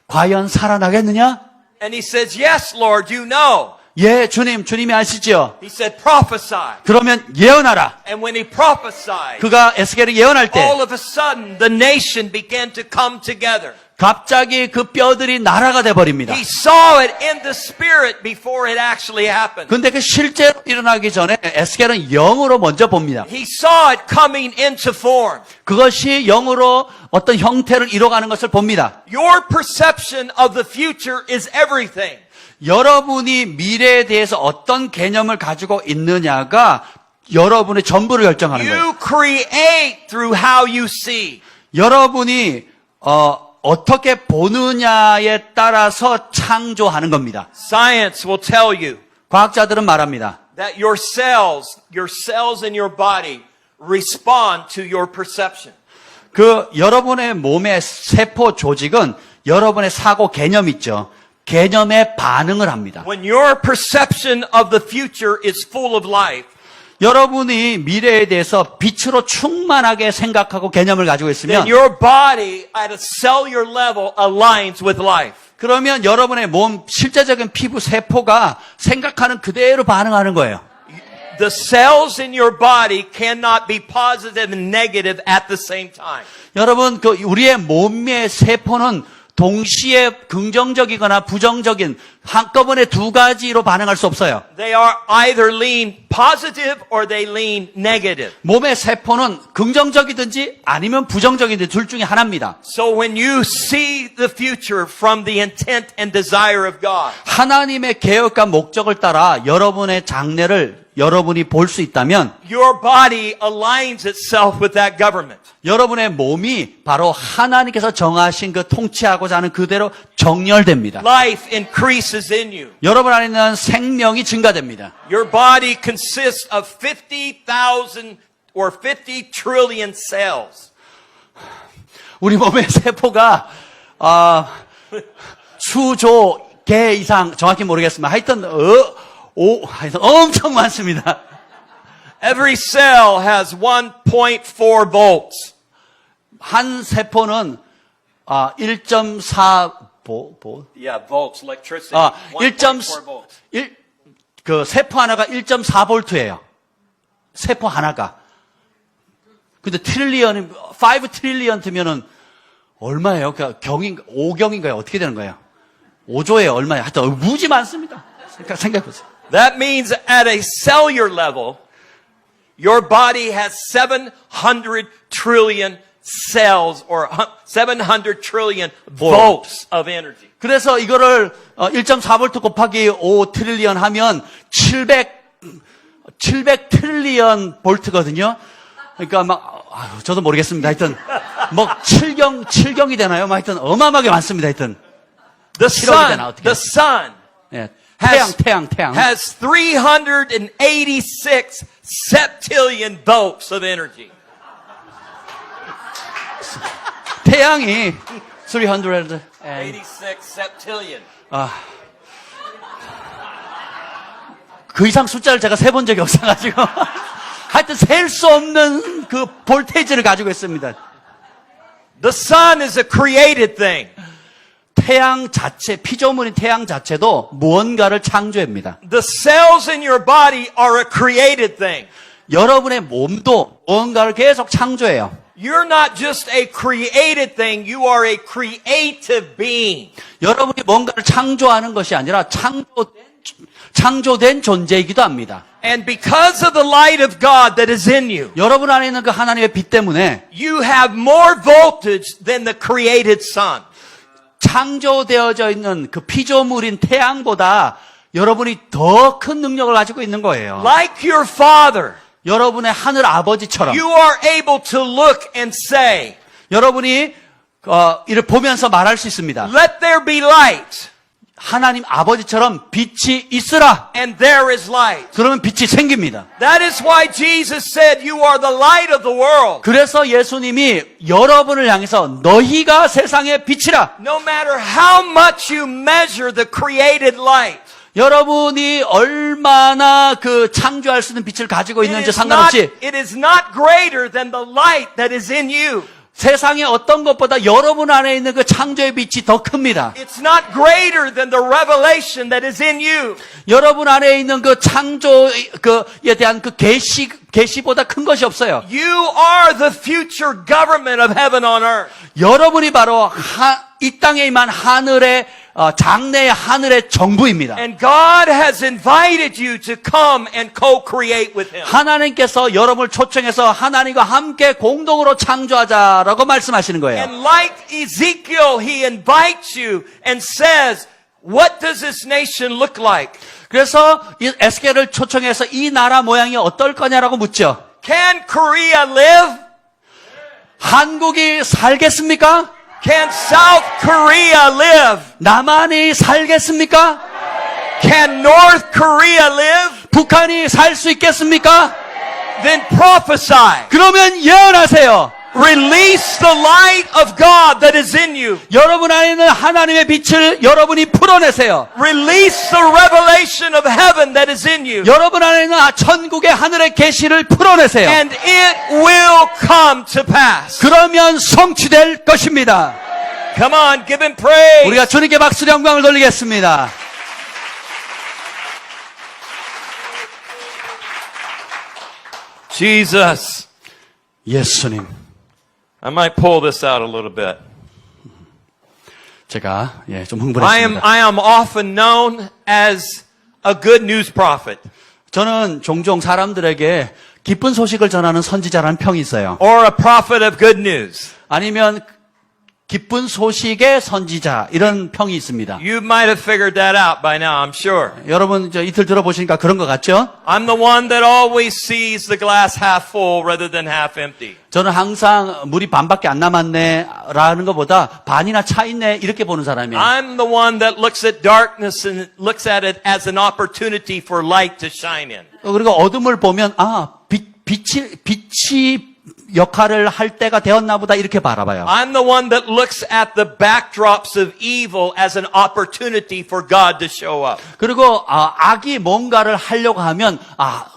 과연 살아나겠느냐? And he says, yes, Lord, you know. 예, 주님이 아시죠? He said, prophesy. 그러면 예언하라. And when he prophesied, 그가 에스겔이 예언할 때 all of a sudden the nation began to come together. 갑자기 그 뼈들이 나라가 돼 버립니다. He saw it in the spirit before it actually happened. 근데 그 실제로 일어나기 전에 에스겔은 영으로 먼저 봅니다. He saw it coming into form. 그것이 영으로 어떤 형태를 이뤄가는 것을 봅니다. Your perception of the future is everything. 여러분이 미래에 대해서 어떤 개념을 가지고 있느냐가 여러분의 전부를 결정하는 거예요. You create through how you see. 여러분이 어떻게 보느냐에 따라서 창조하는 겁니다. Science will tell you 과학자들은 말합니다. that your cells in your body respond to your perception. 그 여러분의 몸의 세포 조직은 여러분의 사고 개념 있죠. 개념에 반응을 합니다. When your perception of the future is full of life, 여러분이 미래에 대해서 빛으로 충만하게 생각하고 개념을 가지고 있으면 then your body at a cellular level aligns with life. 그러면 여러분의 몸 실제적인 피부 세포가 생각하는 그대로 반응하는 거예요. The cells in your body cannot be positive and negative at the same time. 여러분, 그 우리의 몸의 세포는 동시에 긍정적이거나 부정적인 한꺼번에 두 가지로 반응할 수 없어요. They are either lean positive or they lean negative. 몸의 세포는 긍정적이든지 아니면 부정적이든지 둘 중에 하나입니다. So when you see the future from the intent and desire of God, 하나님의 계획과 목적을 따라 여러분의 장래를 여러분이 볼 수 있다면 your body aligns itself with that government. 여러분의 몸이 바로 하나님께서 정하신 그 통치하고자 하는 그대로 정렬됩니다. Life increases in you. 여러분 안에 있는 생명이 증가됩니다. Your body consists of 50,000 or 50 trillion cells. 우리 몸의 세포가 수조 개 이상 정확히 모르겠지만 하여튼 엄청 많습니다. Every cell has 1.4 volts. 한 세포는 1.4 Yeah, volts, electricity. 1.4 volts. 그 세포 하나가 1.4볼트예요. 세포 하나가. 근데 5 트릴리언트면은 얼마예요? 그러니까 5경인가요? 어떻게 되는 거예요? 5조에 얼마예요? 하여튼 무지 많습니다. 생각해보세요. That means at a cellular level, your body has 700 trillion cells or 700 trillion volts of energy. 그래서 이거를 1.4볼트 곱하기 5 트릴리언 하면 700 트릴리언 볼트거든요. 그러니까 막 저도 모르겠습니다. 하여튼 뭐 7경이 되나요? 하여튼 어마어마하게 많습니다. 하여튼 The sun 예. 태양. has 386 septillion volts of energy. 태양이 300 86 septillion. 그 이상 숫자를 제가 세본 적이 없어가지고 하여튼 셀 수 없는 그 볼테이지를 가지고 있습니다. The sun is a created thing. 태양 자체, 피조물인 태양 자체도 무언가를 창조합니다. The cells in your body are a created thing. 여러분의 몸도 무언가를 계속 창조해요. You're not just a created thing, you are a creative being. 여러분이 뭔가를 창조하는 것이 아니라 창조된 존재이기도 합니다. And because of the light of God that is in you, 여러분 안에 있는 그 하나님의 빛 때문에 you have more voltage than the created sun. 창조되어져 있는 그 피조물인 태양보다 여러분이 더 큰 능력을 가지고 있는 거예요. Like your father, 여러분의 하늘 아버지처럼 you are able to look and say, 여러분이 이를 보면서 말할 수 있습니다. let there be light, 하나님 아버지처럼 빛이 있으라. and there is light. 그러면 빛이 생깁니다. That is why Jesus said, you are the light of the world. 그래서 예수님이 여러분을 향해서 너희가 세상의 빛이라. No matter how much you measure the created light, 여러분이 얼마나 그 창조할 수 있는 빛을 가지고 있는지 상관없이 it is not greater than the light that is in you. 세상의 어떤 것보다 여러분 안에 있는 그 창조의 빛이 더 큽니다. It's not greater than the revelation that is in you. 여러분 안에 있는 그 창조에 대한 그 계시보다 큰 것이 없어요. You are the future government of heaven on earth. 여러분이 바로 이 땅에 임한 하늘의 장래의 하늘의 정부입니다. And God has invited you to come and co-create with Him. 하나님께서 여러분을 초청해서 하나님과 함께 공동으로 창조하자라고 말씀하시는 거예요. And like Ezekiel, He invites you and says, what does this nation look like? 그래서 이 에스겔을 초청해서 이 나라 모양이 어떨 거냐라고 묻죠. Can Korea live? 한국이 살겠습니까? Can South Korea live? 남한이 살겠습니까? Can North Korea live? 북한이 살 수 있겠습니까? Then prophesy. 그러면 예언하세요. Release the light of God that is in you. 여러분 안에 있는 하나님의 빛을 여러분이 풀어내세요. Release the revelation of heaven that is in you. 여러분 안에 있는 천국의 하늘의 계시를 풀어내세요. And it will come to pass. 그러면 성취될 것입니다. Come on, give Him praise. 우리가 주님께 박수와 영광을 돌리겠습니다. Jesus. 예수님. I might pull this out a little bit. 제가 좀 I 흥분했습니다. am often known as a good news prophet 저는 종종 사람들에게 기쁜 소식을 전하는 선지자라는 평이 있어요. or a prophet of good news. 아니면 기쁜 소식의 선지자 이런 평이 있습니다. You might have figured that out by now, I'm sure. 여러분 이틀 들어보시니까 그런 것 같죠? I'm the one that always sees the glass half full rather than half empty. 저는 항상 물이 반밖에 안 남았네 라는 것보다 반이나 차 있네 이렇게 보는 사람이에요. I'm the one that looks at darkness and looks at it as an opportunity for light to shine in. 그리고 어둠을 보면 빛이 역할을 할 때가 되었나 보다 이렇게 바라봐요. I'm the one that looks at the backdrops of evil as an opportunity for God to show up. 그리고 악이 뭔가를 하려고 하면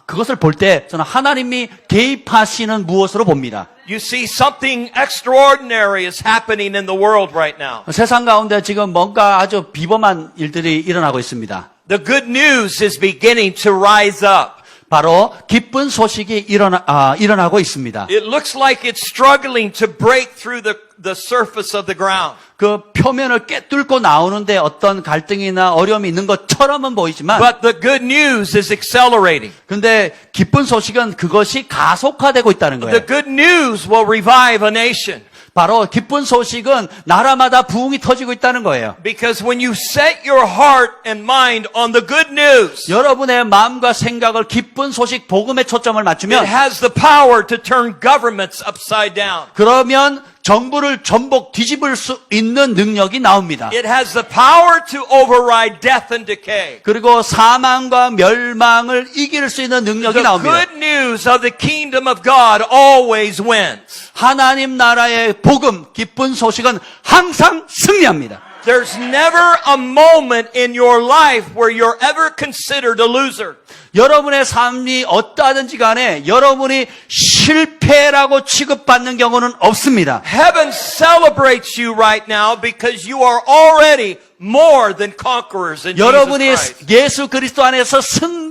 그것을 볼 때 저는 하나님이 개입하시는 무엇으로 봅니다. You see, something extraordinary is happening in the world right now. 세상 가운데 지금 뭔가 아주 비범한 일들이 일어나고 있습니다. The good news is beginning to rise up. 바로 기쁜 소식이 일어나고 있습니다. It looks like it's struggling to break through the surface of the ground. 그 표면을 꿰뚫고 나오는데 어떤 갈등이나 어려움이 있는 것처럼은 보이지만 But the good news is accelerating. 근데 기쁜 소식은 그것이 가속화되고 있다는 거예요. The good news will revive a nation. 바로 기쁜 소식은 나라마다 부흥이 터지고 있다는 거예요. Because when you set your heart and mind on the good news, 여러분의 마음과 생각을 기쁜 소식 복음에 초점을 it 맞추면 has the power to turn governments upside down. 그러면 정부를 전복 뒤집을 수 있는 능력이 나옵니다. It has the power to override death and decay. 그리고 사망과 멸망을 이길 수 있는 능력이 The 나옵니다. good news of the kingdom of God always wins. 하나님 나라의 복음, 기쁜 소식은 항상 승리합니다. There's never a moment in your life where you're ever considered a loser. 여러분의 삶이 어떠하든지 간에 여러분이 실패라고 취급받는 경우는 없습니다. Heaven celebrates you right now because you are already more than conquerors in Jesus 여러분이 Christ. 예수 그리스도 안에서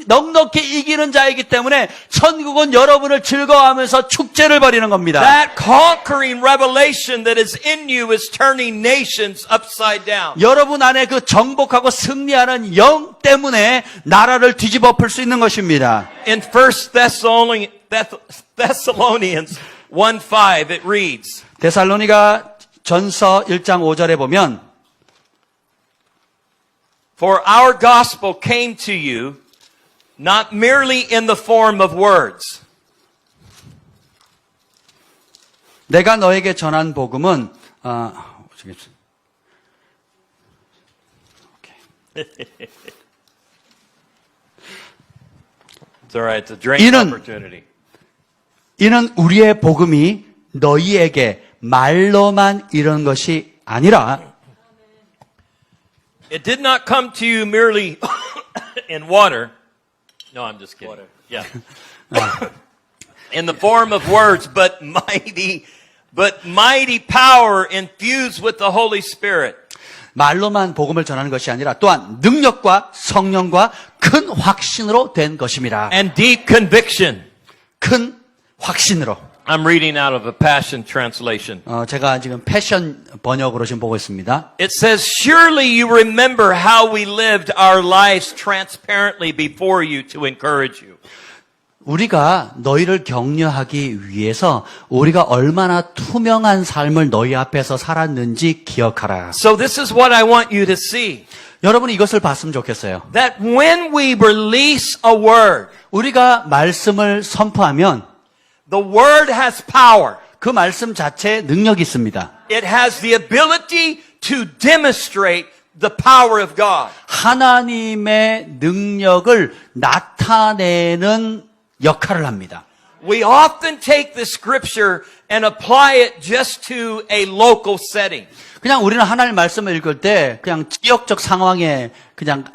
넉넉히 이기는 자이기 때문에 천국은 여러분을 즐거워하면서 축제를 벌이는 겁니다. That conquering revelation that is in you is turning nations upside down. 여러분 안에 그 정복하고 승리하는 영 때문에 나라를 뒤집어 엎을 수 있는 것입니다. In 1 Thessalonians 1:5 it reads, 데살로니가 전서 1장 5절에 보면 For our gospel came to you not merely in the form of words. 내가 너에게 전한 복음은 It's all right, it's a drink 이는- opportunity. 이는 우리의 복음이 너희에게 말로만 이런 것이 아니라 It did not come to you merely in water. No, I'm just kidding. Yeah. In the form of words, but mighty power infused with the Holy Spirit. 말로만 복음을 전하는 것이 아니라 또한 능력과 성령과 큰 확신으로 된 것입니다. And deep conviction. 큰 확신으로. I'm reading out of a Passion translation. 제가 지금 패션 번역으로 지금 보고 있습니다. It says, Surely you remember how we lived our lives transparently before you to encourage you. 우리가 너희를 격려하기 위해서 우리가 얼마나 투명한 삶을 너희 앞에서 살았는지 기억하라. So this is what I want you to see. 여러분 이것을 봤으면 좋겠어요. That when we release a word, 우리가 말씀을 선포하면 the word has power. 그 말씀 자체에 능력이 있습니다. It has the ability to demonstrate the power of God. 하나님의 능력을 나타내는 역할을 합니다. We often take the scripture and apply it just to a local setting. 그냥 우리는 하나님 말씀을 읽을 때 그냥 지역적 상황에 그냥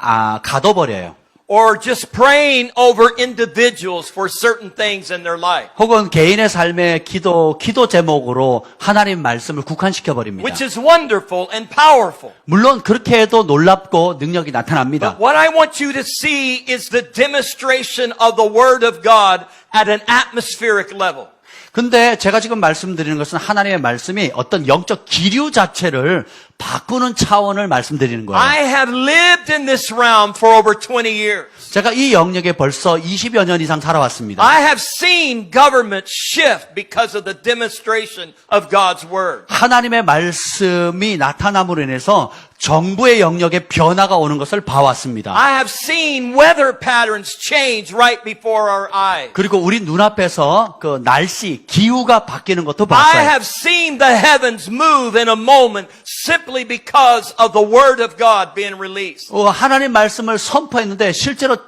가둬버려요. Or just praying over individuals for certain things in their life. 혹은 개인의 삶의 기도 제목으로 하나님 말씀을 국한시켜 버립니다. Which is wonderful and powerful. 물론 그렇게 해도 놀랍고 능력이 나타납니다. But what I want you to see is the demonstration of the Word of God at an atmospheric level. 근데 제가 지금 말씀드리는 것은 하나님의 말씀이 어떤 영적 기류 자체를 바꾸는 차원을 말씀드리는 거예요. I have lived in this realm for over 20 years. 제가 이 영역에 벌써 20여 년 이상 살아왔습니다. I have seen government shift because of the demonstration of God's Word. 하나님의 말씀이 나타남으로 인해서 정부의 영역에 변화가 오는 것을 봐왔습니다. I have seen weather patterns change right before our eyes. 그리고 우리 눈앞에서 그 날씨, 기후가 바뀌는 것도 I 봤어요. have seen the heavens move in a moment simply because of the Word of God being released. 하나님 말씀을 선포했는데 실제로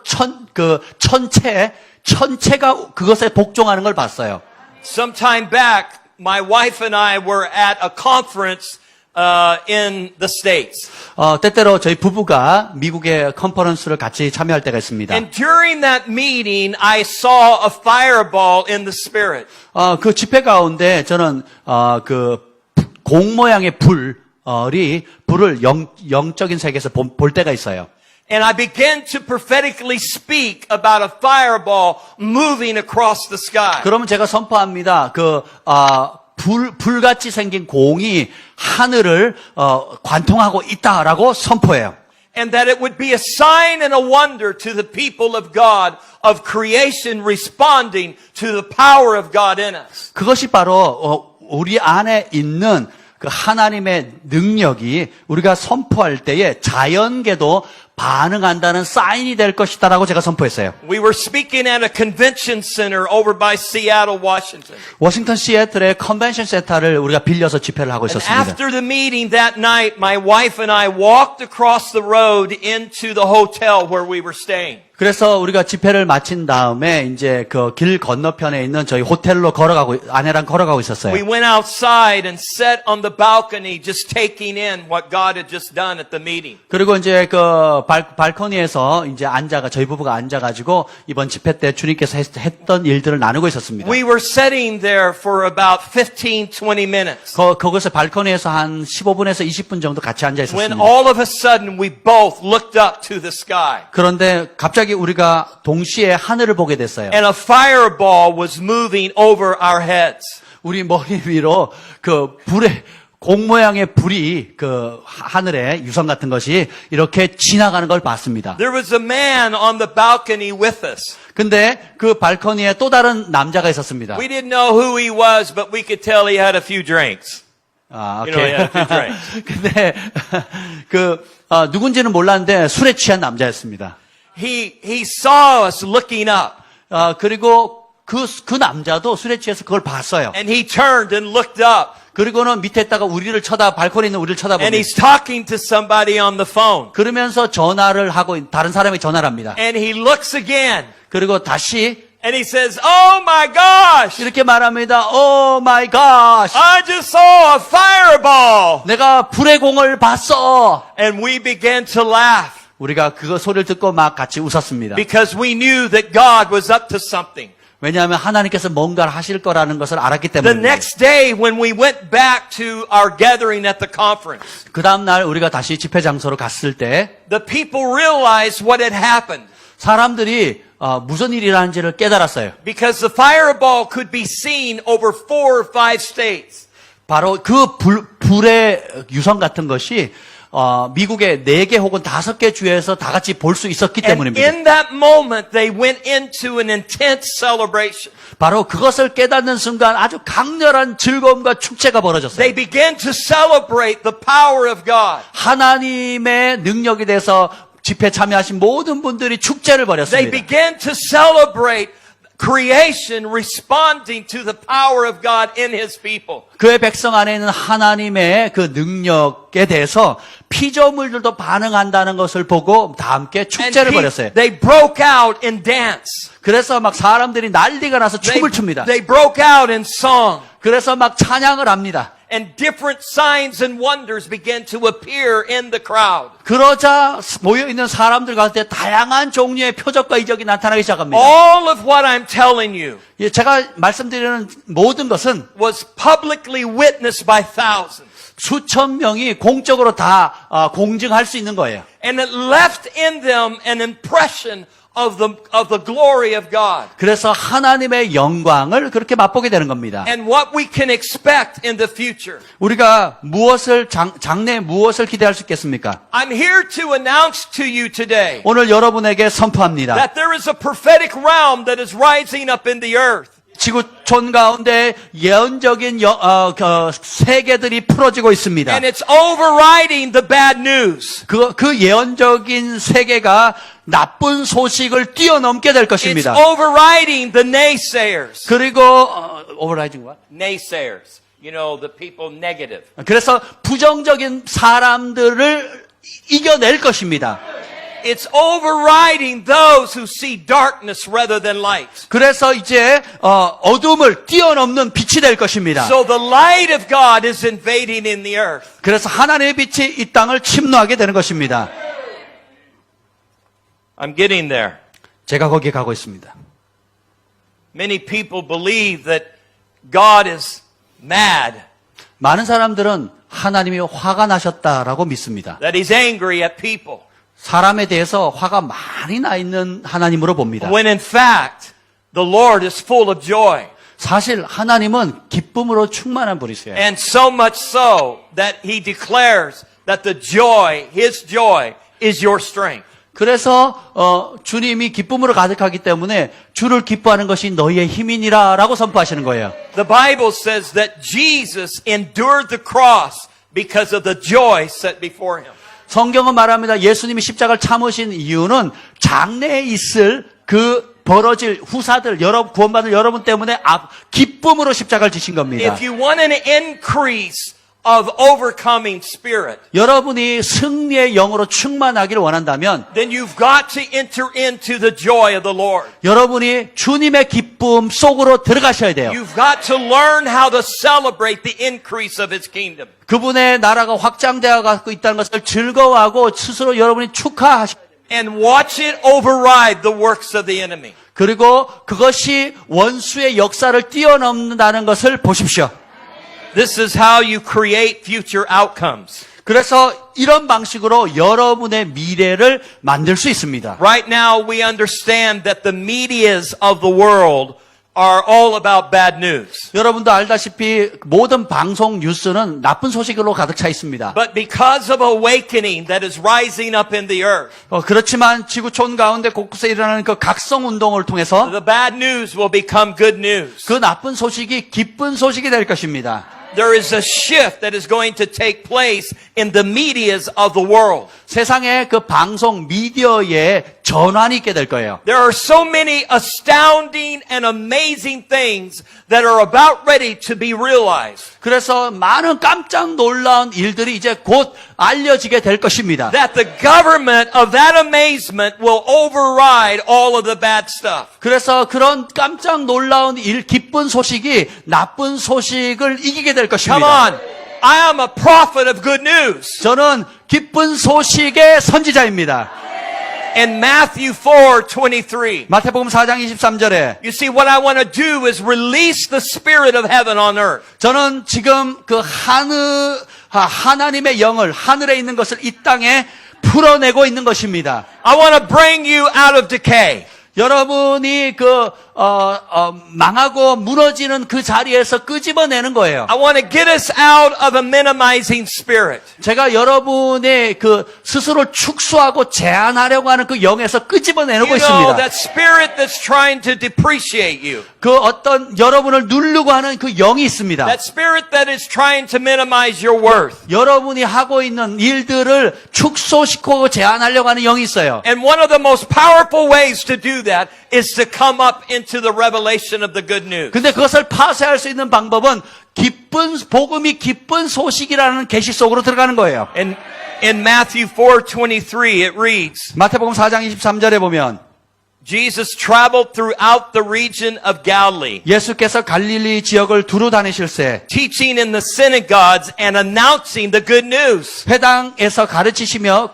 천체가 그것에 복종하는 걸 봤어요. Some time back, my wife and I were at a conference in the States. 때때로 저희 부부가 미국의 컨퍼런스를 같이 참여할 때가 있습니다. And during that meeting, I saw a fireball in the Spirit. 그 집회 가운데 저는 공 모양의 불을 영적인 세계에서 볼 때가 있어요. And I began to prophetically speak about a fireball moving across the sky. 그러면 제가 선포합니다. 불같이 생긴 공이 하늘을 관통하고 있다라고 선포해요. And that it would be a sign and a wonder to the people of God of creation responding to the power of God in us. 그것이 바로 우리 안에 있는 그 하나님의 능력이 우리가 선포할 때에 자연계도 반응한다는 사인이 될 것이다라고 제가 선포했어요. We were speaking at a convention center over by Seattle, Washington. 워싱턴 시애틀의 컨벤션 센터를 우리가 빌려서 집회를 하고 And 있었습니다. after the meeting that night, my wife and I walked across the road into the hotel where we were staying. 그래서 우리가 집회를 마친 다음에 이제 그 길 건너편에 있는 저희 호텔로 아내랑 걸어가고 있었어요. We went outside and sat on the balcony just taking in what God had just done at the meeting. 그리고 이제 그 발코니에서 이제 저희 부부가 앉아가지고 이번 집회 때 주님께서 했던 일들을 나누고 있었습니다. We were sitting there for about 15, 20 minutes. 거기서 발코니에서 한 15분에서 20분 정도 같이 앉아 When 있었습니다. all of a sudden we both looked up to the sky. 그런데 갑자기 우리가 동시에 하늘을 보게 됐어요. And a fireball was moving over our heads. 우리 머리 위로 그 공 모양의 불이 그 하늘에 유성 같은 것이 이렇게 지나가는 걸 봤습니다. There was a man on the balcony with us. 근데 그 발코니에 또 다른 남자가 있었습니다. We didn't know who he was, but we could tell he had a few drinks. 아, You know, he had a few drinks. 근데 누군지는 몰랐는데 술에 취한 남자였습니다. He saw us looking up. 그리고 그 남자도 술에 취해서 그걸 봤어요. And he turned and looked up. 그리고는 밑에다가 발코니에 있는 우리를 And 쳐다봅니다. he's talking to somebody on the phone. 그러면서 전화를 하고 다른 사람이 전화를 합니다. And he looks again. 그리고 다시 And he says, "Oh my gosh! 이렇게 말합니다. Oh my gosh. I just saw a fireball!" 내가 불의 공을 봤어. And we began to laugh 우리가 그 소리를 듣고 막 같이 웃었습니다. because we knew that God was up to something. 왜냐하면 하나님께서 뭔가를 하실 거라는 것을 알았기 The 때문에. next day when we went back to our gathering at the conference, 그 다음 날 우리가 다시 집회 장소로 갔을 때 the people realized what had happened 사람들이 무슨 일이라는지를 깨달았어요. because the fireball could be seen over 4 or 5 states. 바로 그 불의 유성 같은 것이 미국의 4개 혹은 5개 주에서 다 같이 볼 수 있었기 And 때문입니다. in that moment, they went into an intense celebration. 바로 그것을 깨닫는 순간 아주 강렬한 즐거움과 축제가 벌어졌어요. They began to celebrate the power of God. 하나님의 능력에 대해서 집회 참여하신 모든 분들이 축제를 They 벌였습니다. began to celebrate creation responding to the power of God in His people. 그의 백성 안에 있는 하나님의 그 능력에 대해서 피조물들도 반응한다는 것을 보고 다 함께 축제를 벌였어요. They broke out in dance. 그래서 막 사람들이 난리가 나서 They, 춤을 춥니다. they broke out in song. 그래서 막 찬양을 합니다. And different signs and wonders began to appear in the crowd. 그러자 모여있는 사람들 가운데 다양한 종류의 표적과 이적이 나타나기 시작합니다. All of what I'm telling you 예, 제가 말씀드리는 모든 것은 was publicly witnessed by thousands. 수천 명이 공적으로 다 공증할 수 있는 거예요. And it left in them an impression of the glory of God. 그래서 하나님의 영광을 그렇게 맛보게 되는 겁니다. And what we can expect in the future. 우리가 장래에 무엇을 기대할 수 있겠습니까? I'm here to announce to you today 오늘 여러분에게 선포합니다. that there is a prophetic realm that is rising up in the earth. 지구촌 가운데 예언적인 세계들이 풀어지고 있습니다. And it's overriding the bad news. 그 예언적인 세계가 나쁜 소식을 뛰어넘게 될 It's 것입니다. overriding the naysayers. 그리고 overriding what? Naysayers. You know, the people negative. 그래서 부정적인 사람들을 이겨낼 것입니다. It's overriding those who see darkness rather than light. 그래서 이제 어둠을 뛰어넘는 빛이 될 것입니다. So the light of God is invading in the earth. 그래서 하나님의 빛이 이 땅을 침노하게 되는 것입니다. I'm getting there. 제가 거기에 가고 있습니다. Many people believe that God is mad, 많은 사람들은 하나님이 화가 나셨다라고 믿습니다. that He's angry at people. 사람에 대해서 화가 많이 나 있는 하나님으로 봅니다. When in fact, the Lord is full of joy. 사실 하나님은 기쁨으로 충만한 분이세요. And so much so that He declares that the joy, His joy, is your strength. 그래서 주님이 기쁨으로 가득하기 때문에 주를 기뻐하는 것이 너희의 힘이니라라고 선포하시는 거예요. The Bible says that Jesus endured the cross because of the joy set before Him. 성경은 말합니다. 예수님이 십자가를 참으신 이유는 장래에 있을 그 벌어질 후사들, 구원받을 여러분 때문에 기쁨으로 십자가를 지신 겁니다. If you want an increase of overcoming spirit, 여러분이 승리의 영으로 충만하기를 원한다면 then you've got to enter into the joy of the Lord. 여러분이 주님의 기쁨 속으로 들어가셔야 돼요. You've got to learn how to celebrate the increase of His kingdom. 그분의 나라가 확장되어 가고 있다는 것을 즐거워하고 스스로 여러분이 축하하셔야 돼요. And watch it override the works of the enemy. 그리고 그것이 원수의 역사를 뛰어넘는다는 것을 보십시오. This is how you create future outcomes. 그래서 이런 방식으로 여러분의 미래를 만들 수 있습니다. Right now we understand that the medias of the world are all about bad news. 여러분도 알다시피 모든 방송 뉴스는 나쁜 소식으로 가득 차 있습니다. But because of awakening that is rising up in the earth, 그렇지만 지구촌 가운데 곳곳에 일어나는 그 각성 운동을 통해서 the bad news will become good news. 그 나쁜 소식이 기쁜 소식이 될 것입니다. There is a shift that is going to take place in the medias of the world. 세상의 그 방송 미디어에 전환이 있게 될 거예요. There are so many astounding and amazing things that are about ready to be realized. 그래서 많은 깜짝 놀라운 일들이 이제 곧 알려지게 될 것입니다. That the government of that amazement will override all of the bad stuff. 그래서 그런 깜짝 놀라운 기쁜 소식이 나쁜 소식을 이기게 될 Come 것입니다. on. I am a prophet of good news. 저는 기쁜 소식의 선지자입니다. In Matthew 4:23. 마태복음 4장 23절에 You see, what I want to do is release the spirit of heaven on earth. 저는 지금 그 하나님의 영을 하늘에 있는 것을 이 땅에 풀어내고 있는 것입니다. I want to bring you out of decay. 여러분이 망하고 무너지는 그 자리에서 끄집어내는 거예요. I want to get us out of a minimizing spirit. 제가 여러분의 그 스스로 축소하고 제한하려고 하는 그 영에서 끄집어내고 You know, 있습니다. that spirit that's trying to depreciate you. 그 어떤 여러분을 누르고 하는 그 영이 있습니다. That spirit that is trying to minimize your worth. 여러분이 하고 있는 일들을 축소시키고 제한하려고 하는 영이 있어요. And one of the most powerful ways to do that is to come up into the revelation of the good news. 근데 그것을 파쇄할 수 있는 방법은 복음이 기쁜 소식이라는 계시 속으로 들어가는 거예요. And in Matthew 4:23 it reads, 마태복음 4장 23절에 보면 Jesus traveled throughout the region of Galilee, 예수께서 갈릴리 지역을 두루 다니실새 teaching in the synagogues and announcing the good news 회당에서 가르치시며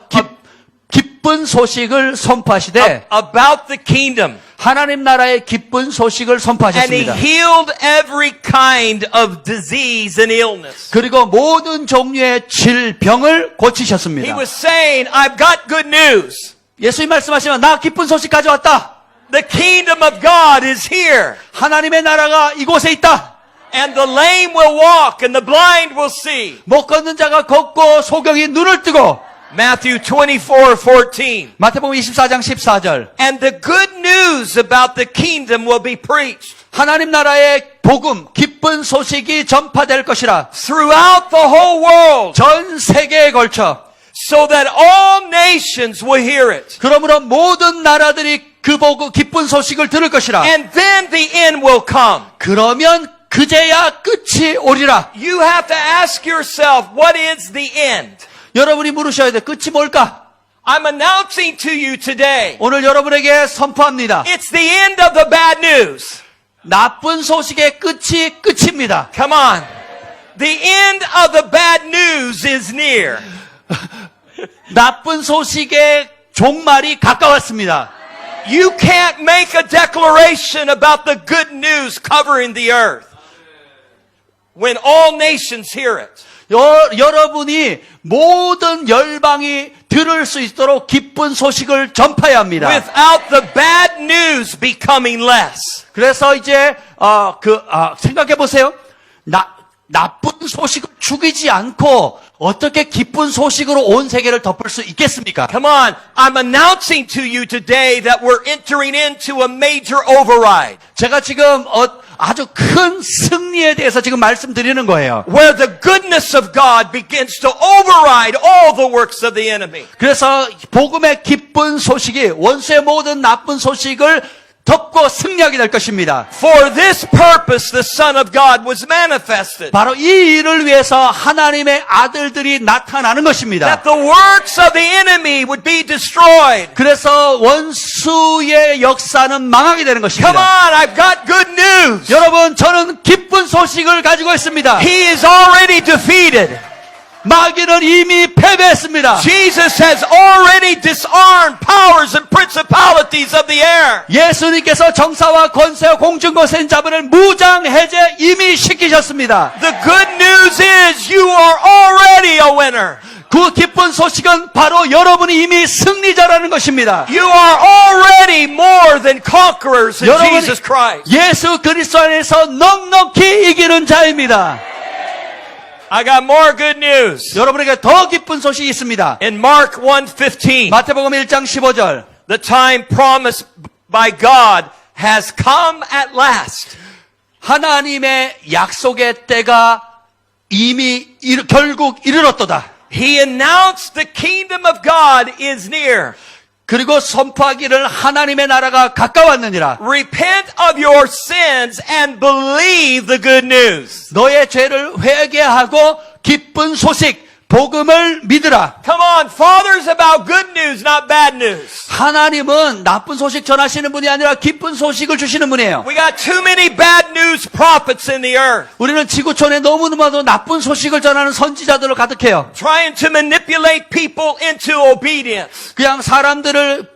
기쁜 소식을 선포하시되 about the kingdom. 하나님 나라의 기쁜 소식을 And he 선포하셨습니다. healed every kind of disease and illness. 그리고 모든 종류의 질병을 He 고치셨습니다. was saying, I've got good news. 예수님 말씀하시면 나 기쁜 소식 가져왔다. The kingdom of God is here. 하나님의 나라가 이곳에 있다. And the lame will walk and the blind will see. 못 걷는 자가 걷고 소경이 눈을 뜨고 Matthew 24:14. 마태복음 24장 14절 And the good news about the kingdom will be preached 하나님 나라의 복음 기쁜 소식이 전파될 것이라 throughout the whole world 전 세계에 걸쳐 so that all nations will hear it. 그러므로 모든 나라들이 그 복음 기쁜 소식을 들을 것이라 And then the end will come. 그러면 그제야 끝이 오리라. You have to ask yourself, what is the end? 여러분이 물으셔야 돼. 끝이 뭘까? I'm announcing to you today, 오늘 여러분에게 선포합니다. it's the end of the bad news. 나쁜 소식의 끝이 끝입니다. Come on. The end of the bad news is near. 나쁜 소식의 종말이 가까웠습니다. You can't make a declaration about the good news covering the earth when all nations hear it. 여러분이 모든 열방이 들을 수 있도록 기쁜 소식을 전파해야 합니다. Without the bad news becoming less. 그래서 이제 생각해 보세요. 나쁜 소식을 죽이지 않고 어떻게 기쁜 소식으로 온 세계를 덮을 수 있겠습니까? Come on, I'm announcing to you today that we're entering into a major override. 제가 지금 아주 큰 승리에 대해서 지금 말씀드리는 거예요. Where the goodness of God begins to override all the works of the enemy. 그래서 복음의 기쁜 소식이 원수의 모든 나쁜 소식을 덮고 승리하게 될 것입니다. For this purpose the Son of God was manifested. 바로 이 일을 위해서 하나님의 아들들이 나타나는 것입니다. That the works of the enemy would be destroyed. 그래서 원수의 역사는 망하게 되는 Come 것입니다. on, I've got good news. 여러분, 저는 기쁜 소식을 가지고 있습니다. He is already defeated. 마귀는 이미 패배했습니다. Jesus has already disarmed powers and principalities of the air. 예수님께서 정사와 권세와 공중거센 자들을 무장해제 이미 시키셨습니다. The good news is you are already a winner. 그 기쁜 소식은 바로 여러분이 이미 승리자라는 것입니다. You are already more than conquerors in 여러분이 Jesus Christ. 예수 그리스도 안에서 넉넉히 이기는 자입니다. I got more good news. 여러분에게 더 기쁜 소식이 있습니다. In Mark 1:15, 마태복음 1장 15절. the time promised by God has come at last. 하나님의 약속의 때가 이미 결국 이르렀도다. He announced the kingdom of God is near. 그리고 선포하기를 하나님의 나라가 가까웠느니라. Repent of your sins and believe the good news. 너의 죄를 회개하고 기쁜 소식 복음을 믿으라. Come on, Father's about good news, not bad news. 하나님은 나쁜 소식 전하시는 분이 아니라 기쁜 소식을 주시는 분이에요. We got too many bad news prophets in the earth, 우리는 지구촌에 너무너무 나쁜 소식을 전하는 선지자들로 가득해요. trying to manipulate people into obedience. 그냥 사람들을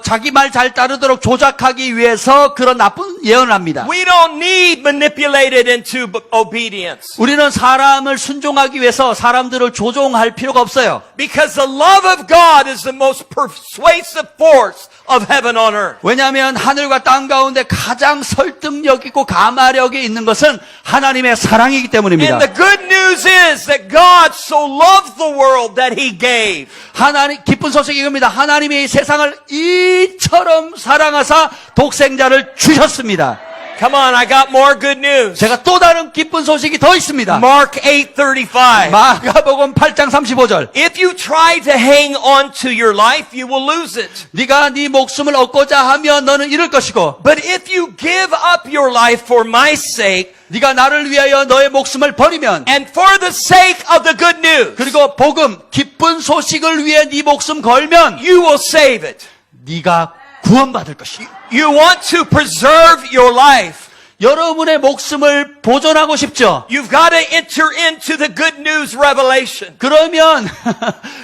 자기 말 잘 따르도록 조작하기 위해서 그런 나쁜 예언을 합니다. We don't need manipulated into obedience. 우리는 사람을 순종하기 위해서 사람들을 조종할 필요가 없어요. Because the love of God is the most persuasive force of heaven on earth. 왜냐하면 하늘과 땅 가운데 가장 설득력 있고 가마력이 있는 것은 하나님의 사랑이기 때문입니다. And the good news is that God so loved the world that He gave. 하나님 기쁜 소식이 이겁니다. 하나님이 세상을 이처럼 사랑하사 독생자를 주셨습니다. Come on, I got more good news. 제가 또 다른 기쁜 소식이 더 있습니다. Mark 8:35. 마가복음 8장 35절. If you try to hang on to your life, you will lose it. 네가 네 목숨을 얻고자 하면 너는 잃을 것이고 But if you give up your life for my sake 네가 나를 위하여 너의 목숨을 버리면 and for the sake of the good news, 그리고 복음 기쁜 소식을 위해 네 목숨 걸면 you will save it. 네가 구원받을 것이다. You want to preserve your life. 여러분의 목숨을 보존하고 싶죠? You've got to enter into the good news revelation. 그러면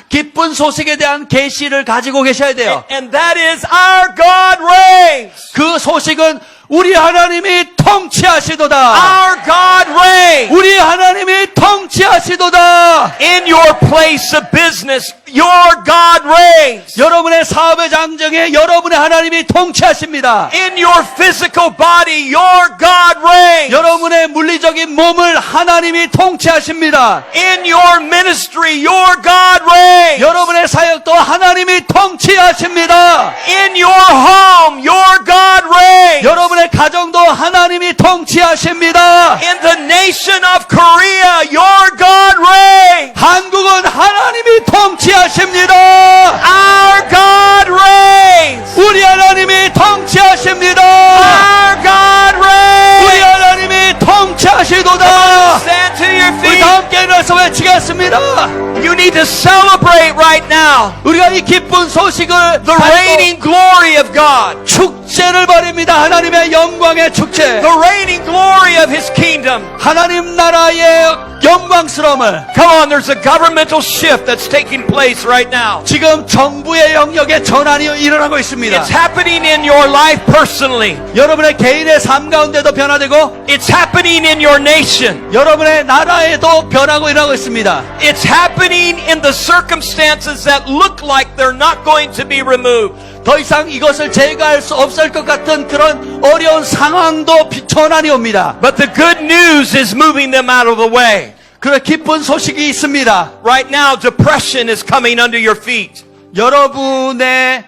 기쁜 소식에 대한 계시를 가지고 계셔야 돼요. And that is our God reigns. 그 소식은 우리 하나님이 통치하시도다. Our God reigns. 우리 하나님이 통치하시도다. In your place of business, your God reigns. 여러분의 사업의 장정에 여러분의 하나님이 통치하십니다. In your physical body, your God reigns. 여러분의 물리적인 몸을 하나님이 통치하십니다. In your ministry, your God reigns. 여러분의 사역도 하나님이 통치하십니다. In your home, your God reigns. 여러분의 가정도 하나님이 통치하십니다. In the nation of Korea, your God reigns. 한국은 하나님이 통치하십니다. Our God reigns. 우리 하나님이 통치하십니다. Our God 우리 reigns. 하나님이 통치하시도다. Stand to your 우리 feet. 다 함께 일어나서 외치겠습니다. You need to celebrate right now 우리가 이 기쁜 소식을 the reigning glory of God, 축제를 벌입니다. 하나님의 영광의 축제. the reigning glory of His kingdom. 하나님 나라의 영광스러움을 Come on, there's a governmental shift that's taking place right now. 지금 정부의 영역에 전환이 일어나고 있습니다. It's happening in your life personally. 여러분의 개인의 삶 가운데도 변화되고 It's happening in your nation. 여러분의 나라에도 변하고 일어나고 있습니다. It's happening in the circumstances that look like they're not going to be removed. 더 이상 이것을 제거할 수 없을 것 같은 그런 어려운 상황도 전환이 옵니다. But the good news is moving them out of the way. 그래 기쁜 소식이 있습니다. Right now, depression is coming under your feet. 여러분의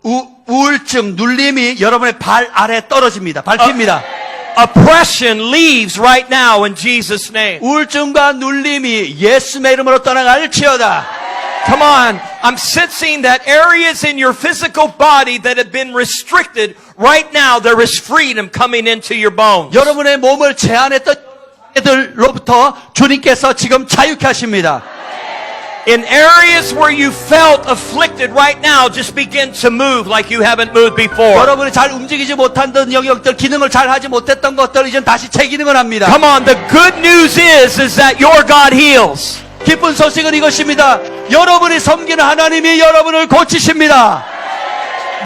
우울증, 눌림이 여러분의 발 아래 떨어집니다. 밟힙니다. Oppression leaves right now in Jesus' name. 우울증과 눌림이 예수의 이름으로 떠나갈지어다. Come on. I'm sensing that areas in your physical body that have been restricted, right now there is freedom coming into your bones. 여러분의 몸을 제한했던 장애들로부터 주님께서 지금 자유케 하십니다. In areas where you felt afflicted right now, just begin to move like you haven't moved before. 여러분이 잘 움직이지 못한 영역들, 기능을 잘 하지 못했던 것들 이제 다시 재기능을 합니다. Come on, the good news is that your God heals. 기쁜 소식은 이것입니다. 여러분이 섬기는 하나님이 여러분을 고치십니다.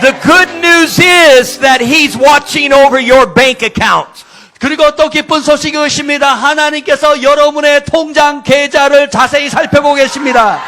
The good news is that He's watching over your bank account. 그리고 또 기쁜 소식이 것입니다. 하나님께서 여러분의 통장 계좌를 자세히 살펴보고 계십니다.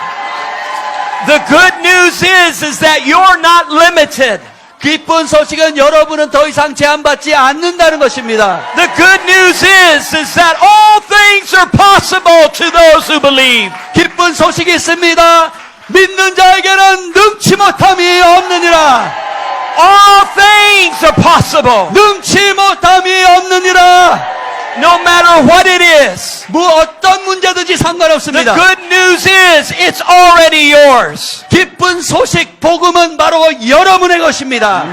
The good news is that you're not limited. 기쁜 소식은 여러분은 더 이상 제한받지 않는다는 것입니다. The good news is that all things are possible to those who believe. 기쁜 소식이 있습니다. 믿는 자에게는 능치 못함이 없느니라. All things are possible. 능치 못함이 없느니라. No matter what it is. 어떤 문제든지 The 상관없습니다. good news is it's already yours. 기쁜 소식, 복음은 바로 여러분의 것입니다.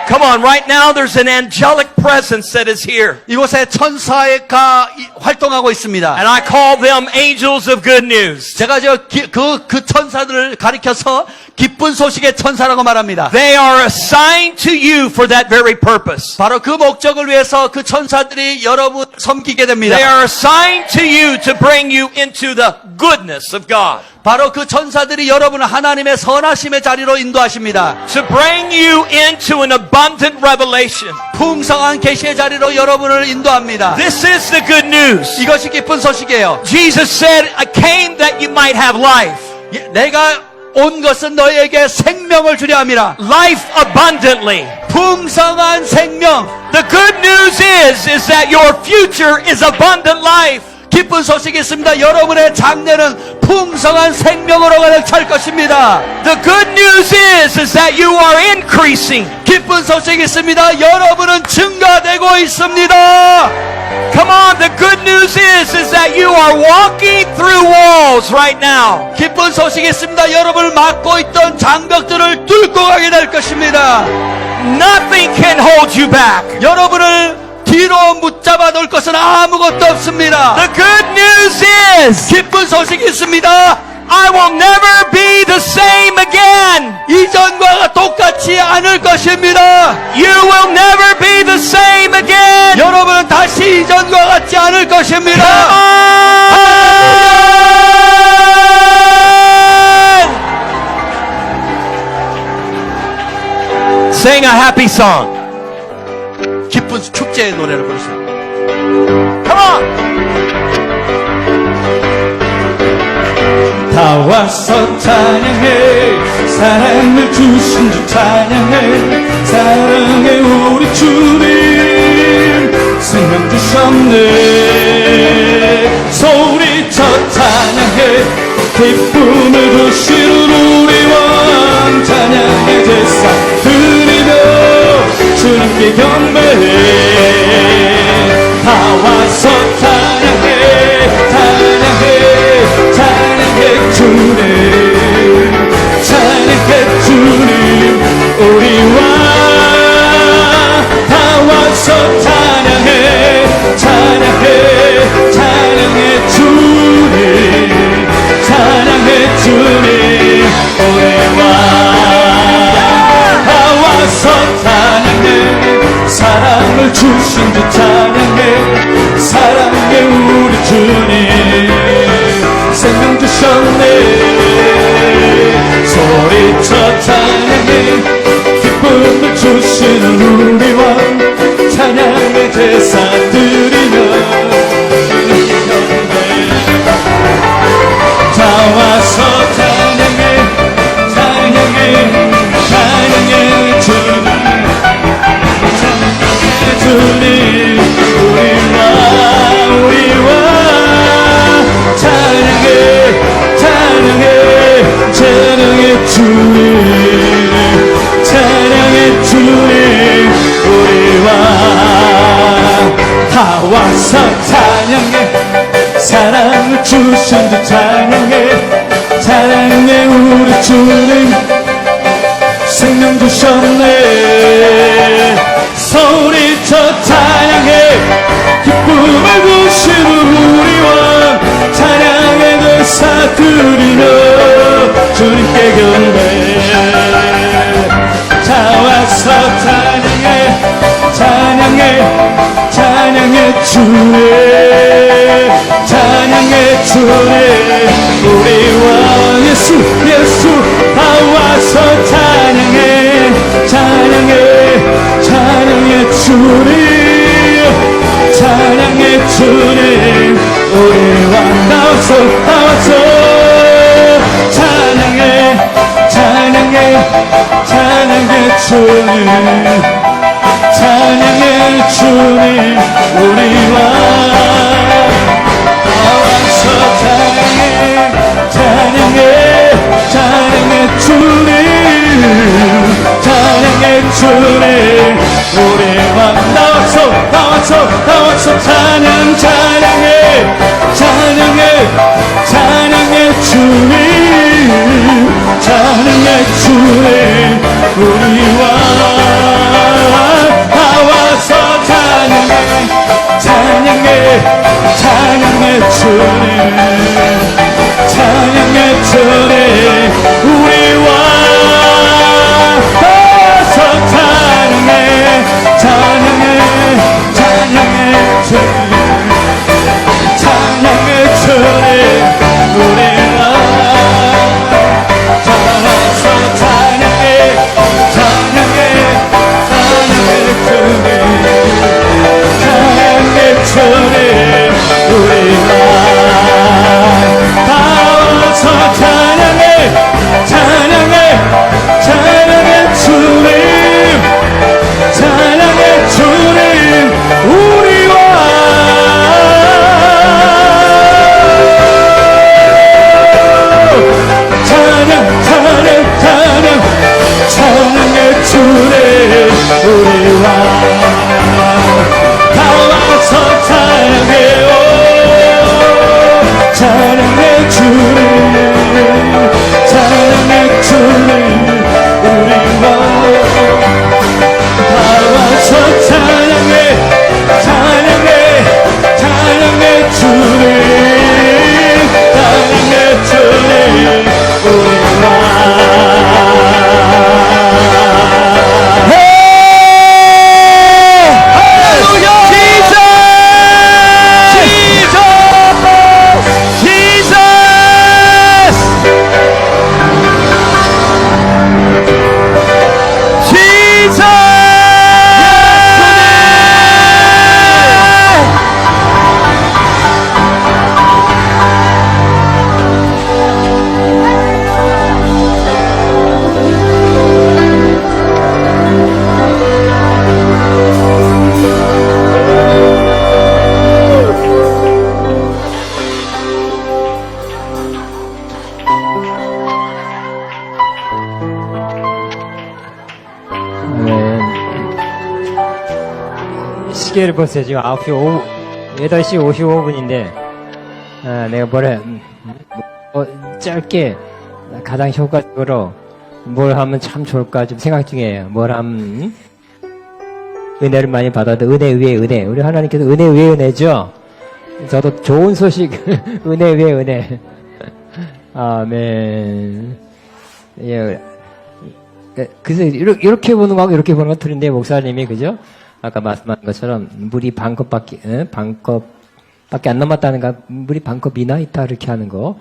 Come on, right now there's an angelic presence that is here. 이곳에 천사가 활동하고 있습니다. And I call them angels of good news. 제가 그 천사들을 가리켜서 기쁜 소식의 천사라고 말합니다. They are assigned to you for that very purpose. 바로 그 목적을 위해서 그 천사들이 여러분 섬기게 됩니다. They are assigned to you to bring you into the goodness of God. 바로 그 천사들이 여러분을 하나님의 선하심의 자리로 인도하십니다. To bring you into an abundant revelation. 풍성한 계시의 자리로 여러분을 인도합니다. This is the good news. 이것이 기쁜 소식이에요. Jesus said, I came that you might have life. 내가 온 것은 너희에게 생명을 주려 함이라. Life abundantly. 풍성한 생명. The good news is that your future is abundant life. 기쁜 소식이 있습니다. 여러분의 장래는 풍성한 생명으로 가득 찰 것입니다. The good news is that you are increasing. 기쁜 소식이 있습니다. 여러분은 증가되고 있습니다. Come on, the good news is that you are walking through walls right now. 기쁜 소식이 있습니다. 여러분을 막고 있던 장벽들을 뚫고 가게 될 것입니다. Nothing can hold you back. 여러분을 뒤로 붙잡아 놓을 것은 아무것도 없습니다. The good news is 기쁜 소식이 있습니다. I will never be the same again. 이전과 똑같지 않을 것입니다. You will never be the same again. 여러분은 다시 이전과 같지 않을 것입니다. Sing a happy song. 기쁜 축제의 노래를 부르세요. Come on. 다 와서 찬양해 사랑을 주신 주 찬양해 사랑해 우리 주님 생명 주셨네 소리쳐 찬양해 기쁨을 주시는 우리 왕 찬양의 제사 드리며 주님께 경배해 다 와서 찬양해 찬양해 찬양해 주님 찬양해 주님 우리와 다 와서 찬양해 찬양해 찬양해 주님 찬양해 주님 우리와 다 와서 찬양해 사랑을 주신 주 찬양해 사랑해 우리 주님 생명 주셨네 소리쳐 찬양해 기쁨을 주시는 우리 왕 찬양의 제사 드리며 다 와서 찬양해 찬양해 찬양해 주님 찬양해 주님 우리와 주님 찬양해 주님 우리와 다 와서 찬양해 사랑을 주신 주 찬양해 찬양해 우리 주님 생명 주셨네 소리쳐 찬양해 기쁨을 주신 우리 왕 찬양의 의사 드리며 주님께 경배 자 와서 찬양해 찬양해 찬양해 주님 찬양해 주님 우리 왕 예수 예수 다 와서 찬양해 찬양해 찬양해 주님 찬양해 주님 우리 왕 나와서 찬양해 찬양해 찬양해 주님 찬양해 주님 우리 왕 나와서 찬양해 찬양해 찬양해 주님 찬양해 주님 우리 왕 나와서 찬양 찬양해 찬양해 찬양해 주님 찬양해 주님 우리 왕 나와서 찬양해 찬양해 찬양해 주님 찬양해 주님 우리 왕 나와서 찬양해 찬양해 찬양해 주님 찬양해 주님 우리 왕 나와서 찬양해 찬양해 찬양해 주님 찬양해 주님 우리 왕 나와서 찬양해 찬양해 찬양해 주님 찬양해 주님 우리 왕 찬양 찬양 찬양 찬양해 주님 우리 왕 나와서 찬양해요 찬양해 주님 찬양해 주님 우리 왕 나와서 찬양해 찬양해 찬양해 주님 찬양해 주님 우리 왕 시계를 보세요. 지금 8시 55분인데, 내가 짧게 가장 효과적으로 뭘 하면 참 좋을까 좀 생각 중이에요. 뭘 하면, 은혜를 많이 받아도 은혜 위에 은혜. 우리 하나님께서 은혜 위에 은혜죠? 저도 좋은 소식, 은혜 위에 은혜. 아멘. 예. 그래서 이렇게 보는 거하고 이렇게 보는 거 틀린데, 목사님이, 그죠? 아까 말씀한 것처럼 물이 반컵밖에 안 남았다는가, 물이 반컵이나 있다, 이렇게 하는 거.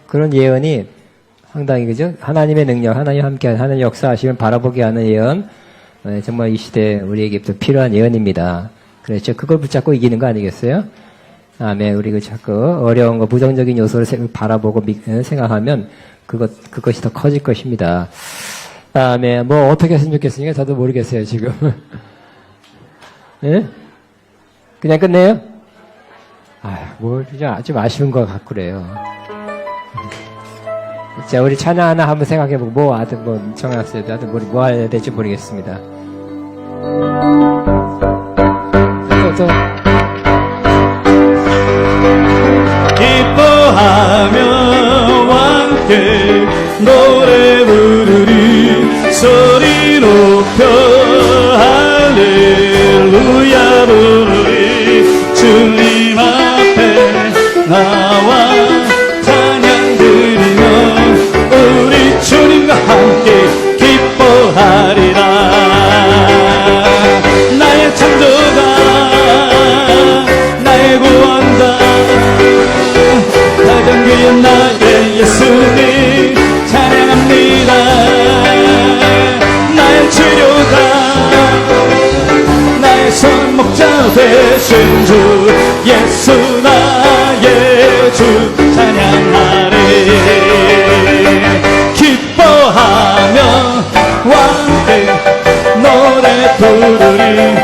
그런 예언이 상당히, 그죠? 하나님의 능력, 하나님 함께하는, 하나님 역사하시면 바라보게 하는 예언, 정말 이 시대에 우리에게부터 필요한 예언입니다. 그렇죠? 그걸 붙잡고 이기는 거 아니겠어요? 아멘. 우리 자꾸 어려운 거, 부정적인 요소를 바라보고 생각하면 그것이 더 커질 것입니다. 아멘. 뭐 어떻게 했으면 좋겠으니까 저도 모르겠어요, 지금. 예? 그냥 끝내요? 좀 아쉬운 것 같고 그래요. 자, 우리 찬양 하나 한번 생각해보고, 뭐, 하든, 뭐, 청학생들 하든, 뭐 해야 될지 모르겠습니다. 또. 기뻐하며 함께 노래 부르리 소리 높여 할렐루야 부르리 주님 앞에 나와 찬양 드리며 우리 주님과 함께 기뻐하리라. 나의 창조자 나의 구원자 가장 귀한 나의 예수님 찬양합니다. 나의 치료자 나의 손목자 되신 주 예수 나의 주 찬양하리. 기뻐하며 왕께 노래 부르리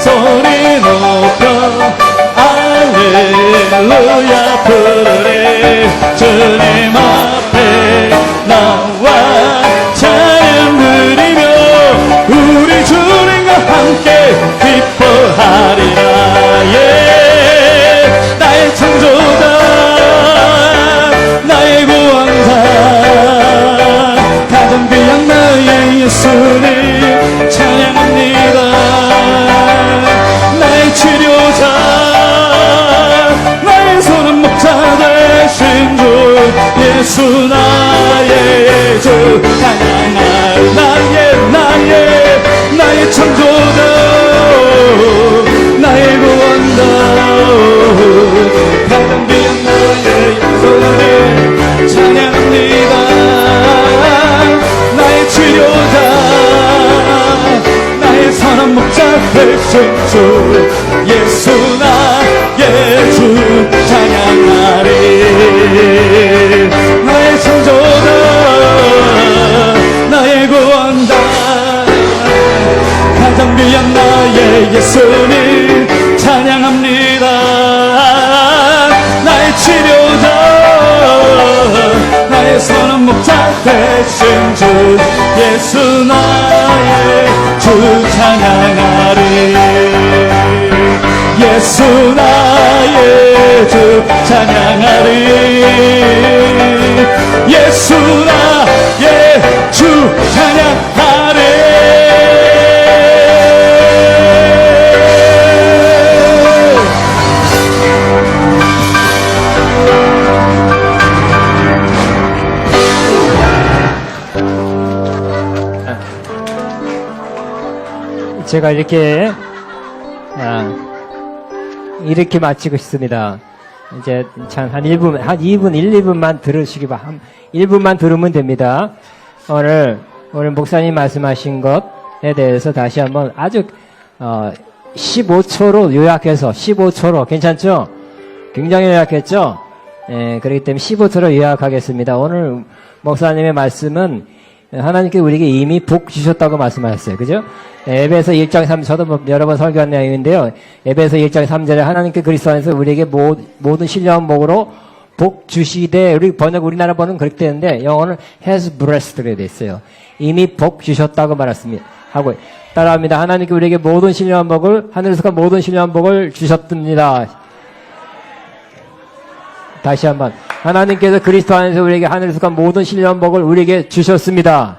소리 높여 할렐루야 부르리 주님 앞에 나와 찬양 드리며 우리 주님과 함께 기뻐하리라. 예. 나의 창조자 나의 구원자 가장 귀한 나의 예수님 찬양합니다. 나의 치료자 나의 손은 목자 되신 주 예수 나의 주 찬양할 나의 창조자 나의 구원자 가장 귀한 나의 예수님 찬양합니다. 나의 치료자 나의 선한 목자 되신 주 예수 나의 주 찬양하리. 나의 창조자 나의 구원자 가장 귀한 나의 예수님 찬양합니다. 나의 치료자 나의 선한 목자 되신 주 예수 나의 주 찬양하리. 예수 나의 주 찬양하리. 예수 나의 주 찬양하리. 제가 이렇게 마치고 싶습니다. 이제 한 2분, 1, 2분만 들으시기 바랍니다. 1분만 들으면 됩니다. 오늘 목사님 말씀하신 것에 대해서 다시 한번 아주 15초로 요약해서 15초로 괜찮죠? 굉장히 요약했죠? 그렇기 때문에 15초로 요약하겠습니다. 오늘 목사님의 말씀은 하나님께 우리에게 이미 복 주셨다고 말씀하셨어요. 그죠? 에베소 1장 3, 저도 여러 번 설교한 내용인데요. 에베소 1장 3절에 하나님께 그리스도 안에서 우리에게 모든 신령한 복으로 복 주시되, 우리나라 번은 그렇게 되는데, 영어는 has blessed 로 되어 있어요. 이미 복 주셨다고 말했습니다. 하고, 따라합니다. 하나님께 우리에게 모든 신령한 복을, 하늘에서 모든 신령한 복을 주셨습니다. 다시 한번. 하나님께서 그리스도 안에서 우리에게 하늘에서 모든 신령한 복을 우리에게 주셨습니다.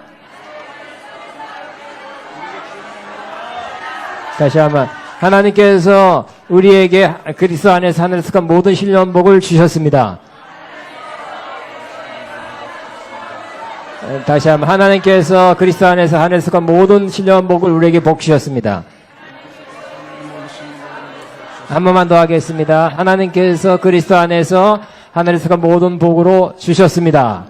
다시 한번. 하나님께서 우리에게 그리스도 안에서 하늘에서 모든 신령한 복을 주셨습니다. 다시 한번. 하나님께서 그리스도 안에서 하늘에서 모든 신령한 복을 우리에게 복 주셨습니다. 한 번만 더 하겠습니다. 하나님께서 그리스도 안에서 하늘에서 모든 복으로 주셨습니다.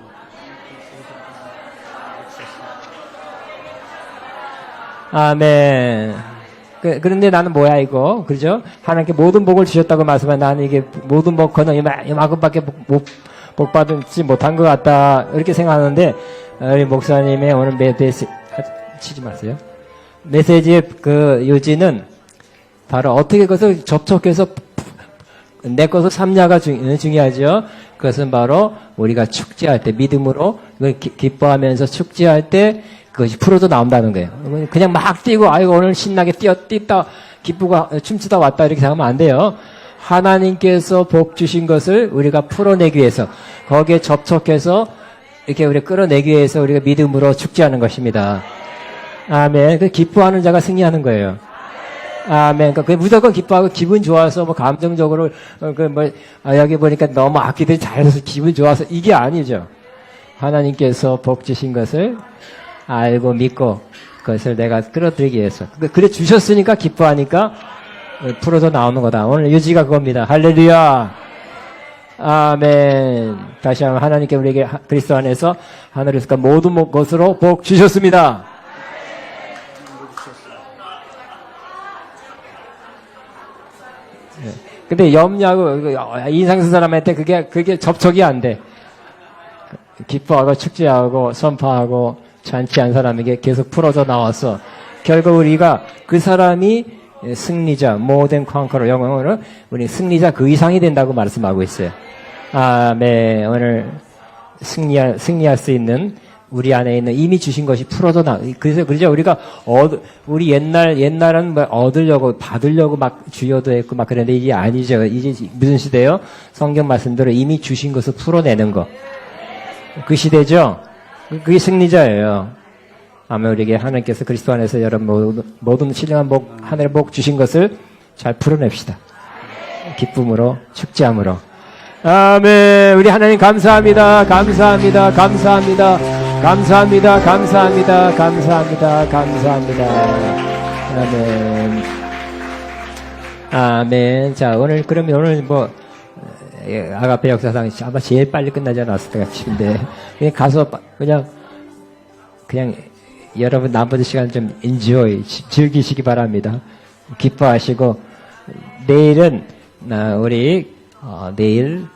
아멘. 그런데 나는 뭐야 이거, 그죠? 하나님께 모든 복을 주셨다고 말씀하면 나는 이게 모든 복은 이만큼밖에 복 받지 못한 것 같다 이렇게 생각하는데, 우리 목사님의 오늘 메시지 치지 마세요. 메시지의 그 요지는 바로 어떻게 그것을 접촉해서 내 것을 삼냐가 중요하죠. 그것은 바로 우리가 축제할 때 믿음으로 기뻐하면서 축제할 때 그것이 풀어져 나온다는 거예요. 그냥 막 뛰고 아이고 오늘 신나게 뛰다 기쁘고 춤추다 왔다 이렇게 생각하면 안 돼요. 하나님께서 복 주신 것을 우리가 풀어내기 위해서 거기에 접촉해서 이렇게 우리가 끌어내기 위해서 우리가 믿음으로 축제하는 것입니다. 아멘. 그 기뻐하는 자가 승리하는 거예요. 아멘. 그 무조건 기뻐하고 기분 좋아서 뭐 감정적으로 여기 보니까 너무 악기들이 잘해서 기분 좋아서 이게 아니죠. 하나님께서 복 주신 것을 알고 믿고 그것을 내가 끌어들이기 위해서 그래 주셨으니까 기뻐하니까 풀어서 나오는 거다. 오늘 유지가 그겁니다. 할렐루야. 아멘. 다시 한번 하나님께 우리에게 그리스도 안에서 하늘에서 모든 것으로 복 주셨습니다. 근데 염려하고 인상 쓴 사람한테 그게 접촉이 안 돼. 기뻐하고 축제하고 선포하고 잔치한 사람에게 계속 풀어져 나와서 결국 우리가 그 사람이 승리자, 모든 컨커러 영어로 우리 승리자 그 이상이 된다고 말씀하고 있어요. 아멘. 오늘 승리할 수 있는 우리 안에 있는 이미 주신 것이 풀어져 나. 그래서 우리가 우리 옛날은 뭐 얻으려고 받으려고 막 주여도 했고 막 그랬는데 이게 아니죠. 이제 무슨 시대요? 성경 말씀대로 이미 주신 것을 풀어내는 거. 그 시대죠. 그게 승리자예요. 아마 우리에게 하나님께서 그리스도 안에서 여러분 모든 신령한 복, 하늘의 복 주신 것을 잘 풀어냅시다. 기쁨으로, 축제함으로. 아멘. 우리 하나님 감사합니다. 감사합니다. 감사합니다. 감사합니다. 감사합니다. 감사합니다. 감사합니다. 아멘. 아멘. 자, 그러면 오늘 아가페 역사상 아마 제일 빨리 끝나지 않았을까 싶은데, 그냥 가서 그냥 여러분 나머지 시간 좀 enjoy, 즐기시기 바랍니다. 기뻐하시고, 내일은, 내일,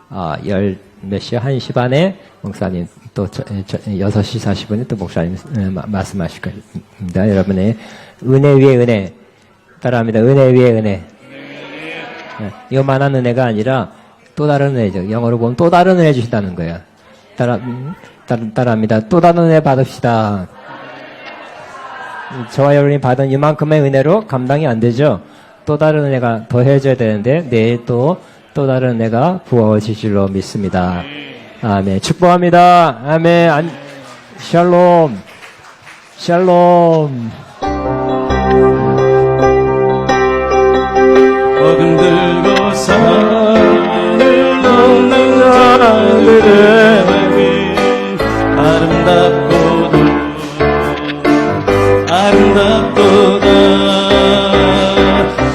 몇 시야? 1시 반에 목사님 또 6시 40분에 또 목사님 말씀하실 겁니다. 여러분의 은혜 위에 은혜. 따라합니다. 은혜 위에 은혜. 이거만한 은혜가 아니라 또 다른 은혜죠. 영어로 보면 또 다른 은혜 주신다는 거예요. 따라합니다. 또 다른 은혜 받읍시다. 저와 여러분이 받은 이만큼의 은혜로 감당이 안 되죠. 또 다른 은혜가 더해져야 되는데 내일 또 다른 은혜가 부어질 줄로 믿습니다. 아멘. 축복합니다. 아멘. 샬롬. 샬롬. 어금들고 산을 넘는 자들의 발길 아름답도다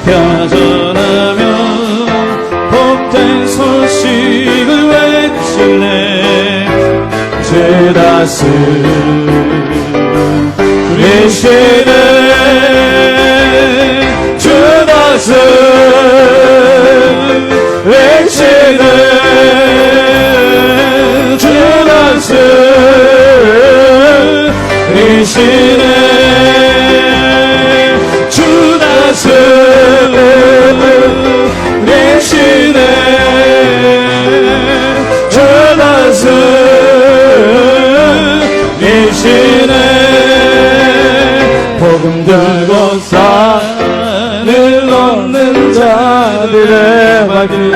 평화 전하며 복된 소식을 외치네 주 다스리시네 주 다스리시네 주 다스리시네 주 다스리시네 주 다스리시네 복음 들고 산을 넘는 자들의 발길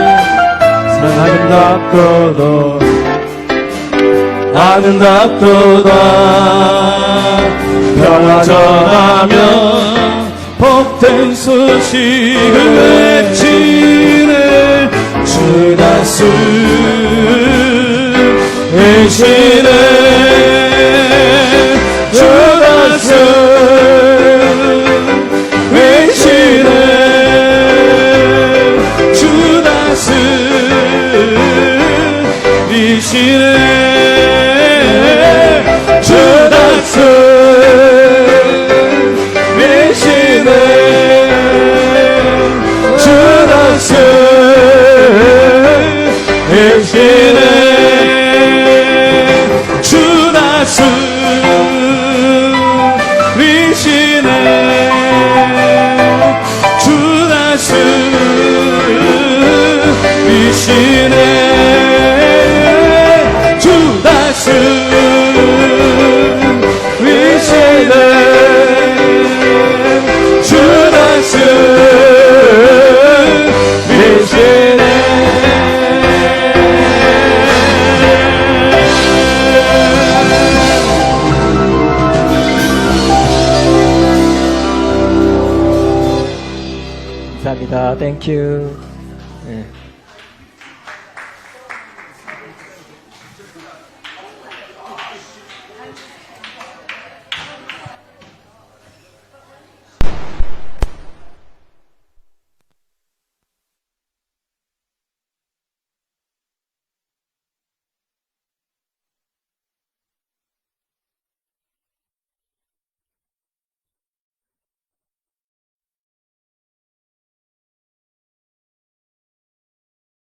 아름답도다 평화 전하며 복된 소식을 외치네 주 다스리시네 주 다스리시네 주 다스리시네 주 다스리시네 주 다스리시네 위시네 주 다스 위시네 주 다스 위시네 감사합니다. 땡큐. 네.